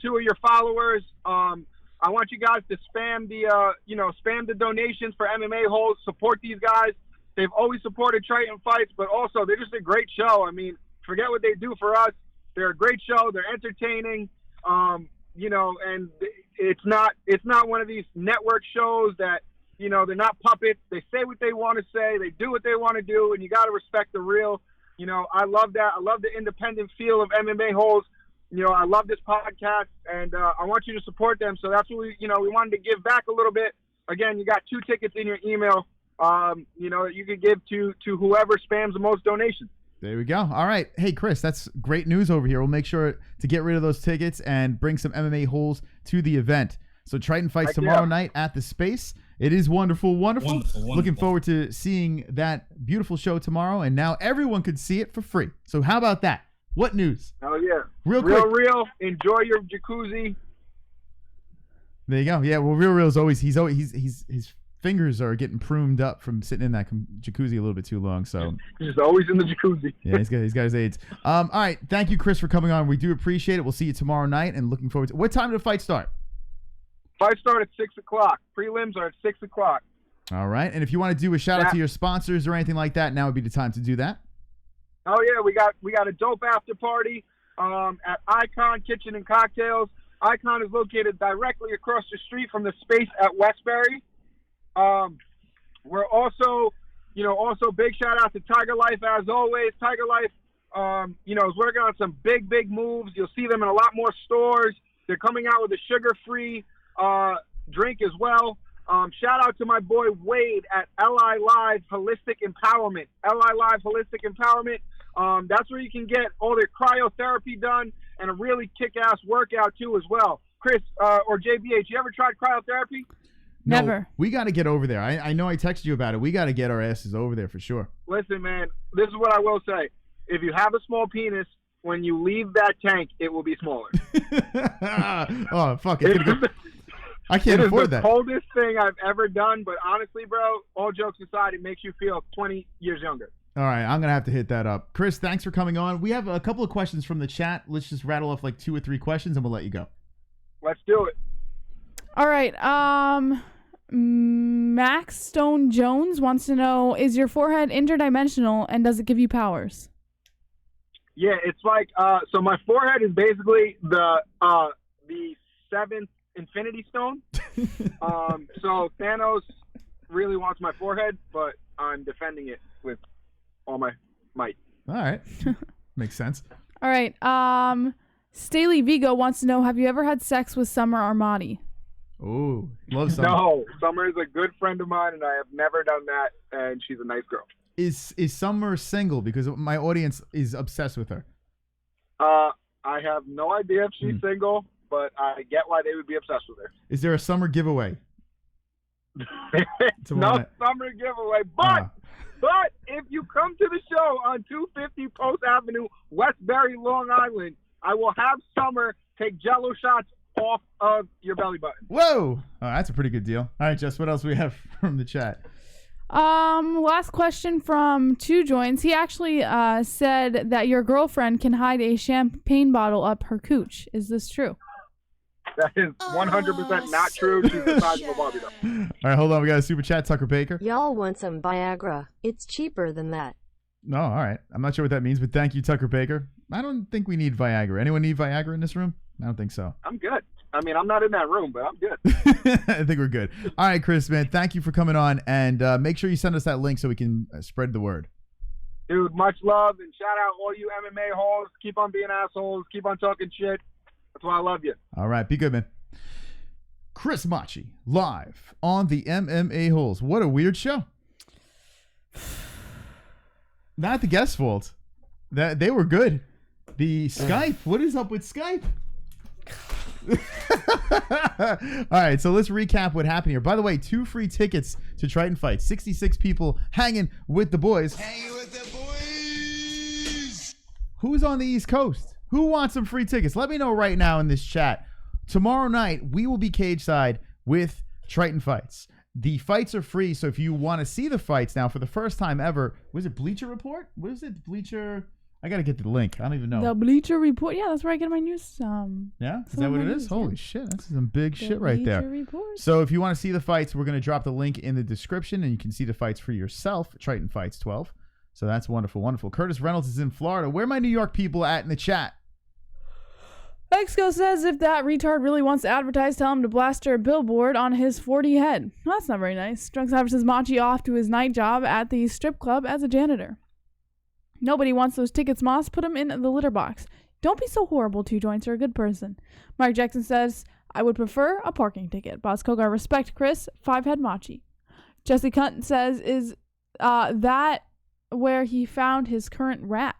2 of your followers. I want you guys to spam the donations for MMA-Holes. Support these guys. They've always supported Triton Fights, but also they're just a great show. I mean, forget what they do for us. They're a great show. They're entertaining. You know, and it's not one of these network shows that, you know, they're not puppets. They say what they want to say. They do what they want to do, and you got to respect the real. You know, I love that. I love the independent feel of MMA-Holes. You know, I love this podcast, and I want you to support them. So that's what we wanted to give back a little bit. Again, you got 2 tickets in your email, you know, that you could give to whoever spams the most donations. There we go. All right. Hey, Chris, that's great news over here. We'll make sure to get rid of those tickets and bring some MMA-Holes to the event. So Triton Fights tomorrow night at the Space. It is wonderful. Looking forward to seeing that beautiful show tomorrow. And now everyone could see it for free. So how about that? What news? Oh, yeah. Real quick. Real. Enjoy your jacuzzi. There you go. Yeah, well, Real is always, his fingers are getting pruned up from sitting in that jacuzzi a little bit too long. So he's always in the jacuzzi. Yeah, he's got his AIDS. All right. Thank you, Chris, for coming on. We do appreciate it. We'll see you tomorrow night and looking forward to what time did the fight start? Fight start at 6 o'clock. Prelims are at 6 o'clock. All right. And if you want to do a shout out to your sponsors or anything like that, now would be the time to do that. Oh yeah, we got a dope after party at Icon Kitchen and Cocktails. Icon is located directly across the street from the Space at Westbury. We're also big shout out to Tiger Life as always. Tiger Life, is working on some big moves. You'll see them in a lot more stores. They're coming out with a sugar-free drink as well. Shout out to my boy Wade at LI Live Holistic Empowerment. LI Live Holistic Empowerment. That's where you can get all their cryotherapy done and a really kick-ass workout too as well. Chris or JBH, you ever tried cryotherapy? Never. No, we got to get over there. I know I texted you about it. We got to get our asses over there for sure. Listen, man, this is what I will say. If you have a small penis, when you leave that tank, it will be smaller. Oh, fuck. I can't afford that. It is the coldest thing I've ever done, but honestly, bro, all jokes aside, it makes you feel 20 years younger. All right, I'm going to have to hit that up. Chris, thanks for coming on. We have a couple of questions from the chat. Let's just rattle off like 2 or 3 questions, and we'll let you go. Let's do it. All right. Max Stone Jones wants to know, is your forehead interdimensional and does it give you powers? Yeah, it's like so my forehead is basically the seventh Infinity Stone. So Thanos really wants my forehead, but I'm defending it with all my might. All right. Makes sense. All right. Staley Vigo wants to know, have you ever had sex with Summer Armani? Oh, love Summer. No, Summer is a good friend of mine, and I have never done that, and she's a nice girl. Is Summer single? Because my audience is obsessed with her. I have no idea if she's single, but I get why they would be obsessed with her. Is there a summer giveaway? No summer giveaway, but if you come to the show on 250 Post Avenue, Westbury, Long Island, I will have Summer take Jello shots off of your belly button. Whoa! Oh, that's a pretty good deal. All right, Jess, what else we have from the chat? Last question from Two Joints. He actually said that your girlfriend can hide a champagne bottle up her cooch. Is this true? That is 100% not true. She's the size of a Barbie doll. All right, hold on. We got a super chat, Tucker Baker. Y'all want some Viagra? It's cheaper than that. No, all right. I'm not sure what that means, but thank you, Tucker Baker. I don't think we need Viagra. Anyone need Viagra in this room? I don't think so. I'm good. I mean, I'm not in that room, but I'm good. I think we're good. All right, Chris, man, thank you for coming on, and make sure you send us that link so we can spread the word. Dude, much love, and shout out all you MMA-Holes. Keep on being assholes. Keep on talking shit. That's why I love you. All right, be good, man. Chris Macchi, live on the MMA-Holes. What a weird show. Not the guest's fault. They were good. The Skype, what is up with Skype? All right, so let's recap what happened here. By the way, 2 free tickets to Triton Fights. 66 people hanging with the boys. Hanging with the boys. Who's on the East Coast? Who wants some free tickets? Let me know right now in this chat. Tomorrow night, we will be cage side with Triton Fights. The fights are free, so if you want to see the fights now for the first time ever, was it Bleacher Report? What is it? Bleacher... I got to get the link. I don't even know. The Bleacher Report. Yeah, that's where I get my news. Yeah? Is that what it is? Holy shit. That's some big shit right there. Report. So if you want to see the fights, we're going to drop the link in the description, and you can see the fights for yourself. Triton Fights 12. So that's wonderful, wonderful. Curtis Reynolds is in Florida. Where are my New York people at in the chat? Exco says if that retard really wants to advertise, tell him to blaster a billboard on his 40 head. Well, that's not very nice. Drunk Savage says Macchi off to his night job at the strip club as a janitor. Nobody wants those tickets, Moss. Put them in the litter box. Don't be so horrible, Two Joints. You're a good person. Mark Jackson says, I would prefer a parking ticket. Boss Kogar, respect Chris. 5 head Macchi. Jesse Cunt says, is that where he found his current rat?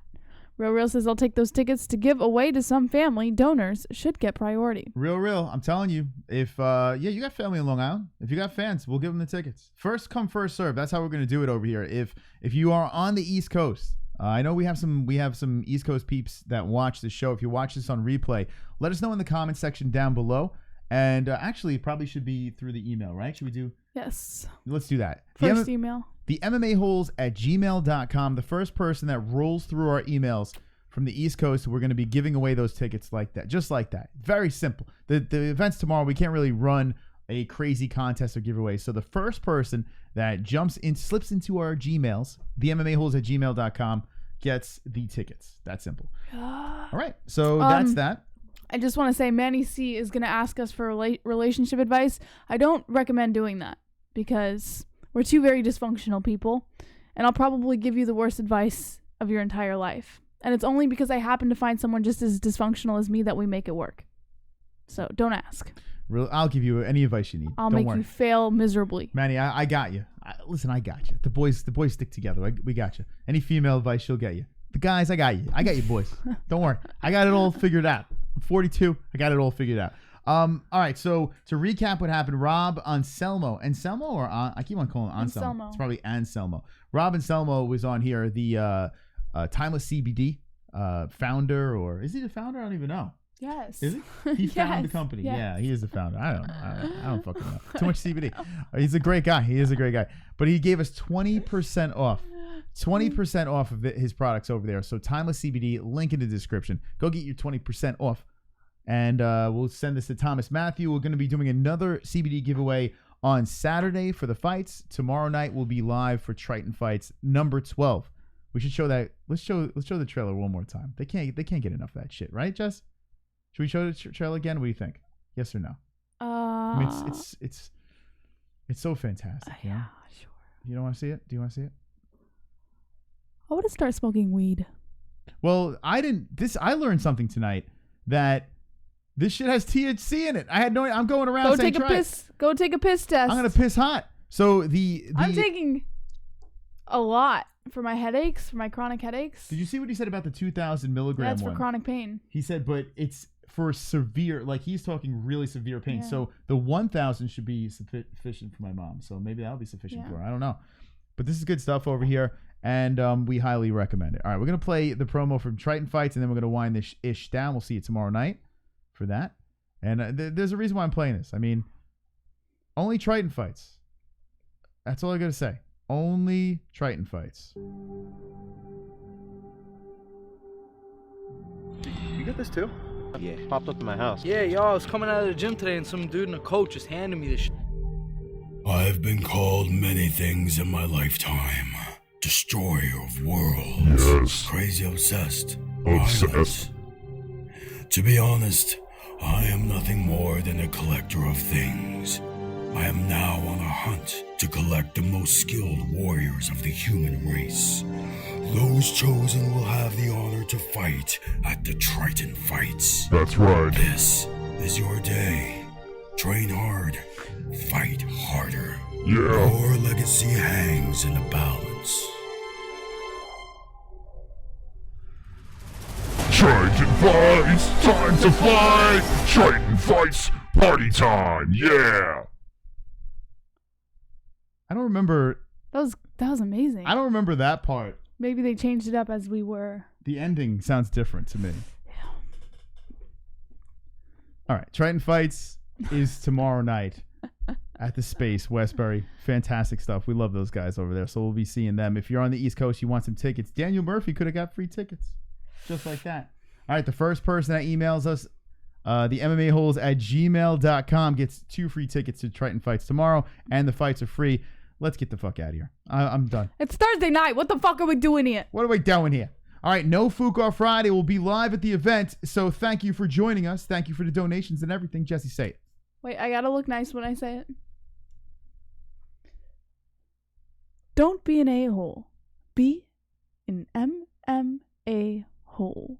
Real says, I'll take those tickets to give away to some family. Donors should get priority. Real. I'm telling you, if, you got family in Long Island. If you got fans, we'll give them the tickets. First come, first serve. That's how we're going to do it over here. If you are on the East Coast, I know we have some East Coast peeps that watch the show. If you watch this on replay, let us know in the comment section down below. And actually, it probably should be through the email, right? Should we do? Yes. Let's do that. First email. The MMA-Holes@gmail.com. The first person that rolls through our emails from the East Coast, we're going to be giving away those tickets like that. Just like that. Very simple. The event's tomorrow. We can't really run a crazy contest or giveaway. So the first person that slips into our Gmails, the MMA-Holes@gmail.com, gets the tickets. That simple. All right. So that's that. I just want to say Manny C is going to ask us for relationship advice. I don't recommend doing that because we're 2 very dysfunctional people, and I'll probably give you the worst advice of your entire life. And it's only because I happen to find someone just as dysfunctional as me that we make it work. So don't ask. I'll give you any advice you need. I'll make you fail miserably. Manny, I got you. Listen, I got you. The boys stick together. We got you. Any female advice, she'll get you. The guys, I got you. I got you, boys. Don't worry. I got it all figured out. I'm 42. I got it all figured out. All right. So to recap what happened, Rob Anselmo, or I keep on calling Anselmo. It's probably Anselmo. Rob Anselmo was on here. The Timeless CBD founder, or is he the founder? I don't even know. Yes. Is he? He founded the company. Yes. Yeah, he is the founder. I don't fucking know. Too much CBD. He's a great guy. He is a great guy. But he gave us 20% off. 20% off of his products over there. So Timeless CBD, link in the description. Go get your 20% off. And we'll send this to Thomas Matthew. We're going to be doing another CBD giveaway on Saturday for the fights. Tomorrow night we'll be live for Triton Fights number 12. We should show that. Let's show the trailer one more time. They can't get enough of that shit, right, Jess? Should we show the trailer again? What do you think? Yes or no? I mean, it's so fantastic. You know? Yeah, sure. You don't want to see it? Do you want to see it? I want to start smoking weed. Well, I learned something tonight that this shit has THC in it. I had no. I'm going around Go saying take a piss. Go take a piss test. I'm gonna piss hot. So I'm taking a lot for my headaches, for my chronic headaches. Did you see what he said about the 2,000 milligram That's one? for chronic pain. He said, but it's for severe, like he's talking really severe pain. Yeah. So the 1,000 should be sufficient for my mom. So maybe that'll be sufficient for her. I don't know. But this is good stuff over here, and we highly recommend it. All right, we're going to play the promo from Triton Fights, and then we're going to wind this ish down. We'll see you tomorrow night for that. And there's a reason why I'm playing this. I mean, only Triton Fights. That's all I got to say. Only Triton Fights. You get this too? Yeah, popped up in my house. Yeah, yo, I was coming out of the gym today and some dude in a coat just handed me this shit. I've been called many things in my lifetime. Destroyer of worlds. Yes. Crazy obsessed. Obsessed. Violent. To be honest, I am nothing more than a collector of things. I am now on a hunt to collect the most skilled warriors of the human race. Those chosen will have the honor to fight at the Triton Fights. That's right. This is your day. Train hard. Fight harder. Yeah. Your legacy hangs in the balance. Triton Fights! Time to fight! Triton Fights! Party time! Yeah! I don't remember. That was amazing. I don't remember that part. Maybe they changed it up as we were. The ending sounds different to me. Yeah. All right, Triton Fights is tomorrow night at the Space, Westbury. Fantastic stuff. We love those guys over there, so we'll be seeing them. If you're on the East Coast, you want some tickets, Daniel Murphy could have got free tickets. Just like that. All right, the first person that emails us, the MMA-Holes at gmail.com, gets 2 free tickets to Triton Fights tomorrow, and the fights are free. Let's get the fuck out of here. I'm done. It's Thursday night. What the fuck are we doing here? What are we doing here? All right, no Fuqar Friday. We'll be live at the event, so thank you for joining us. Thank you for the donations and everything. Jesse, say it. Wait, I gotta look nice when I say it. Don't be an a-hole. Be an MMA-Hole.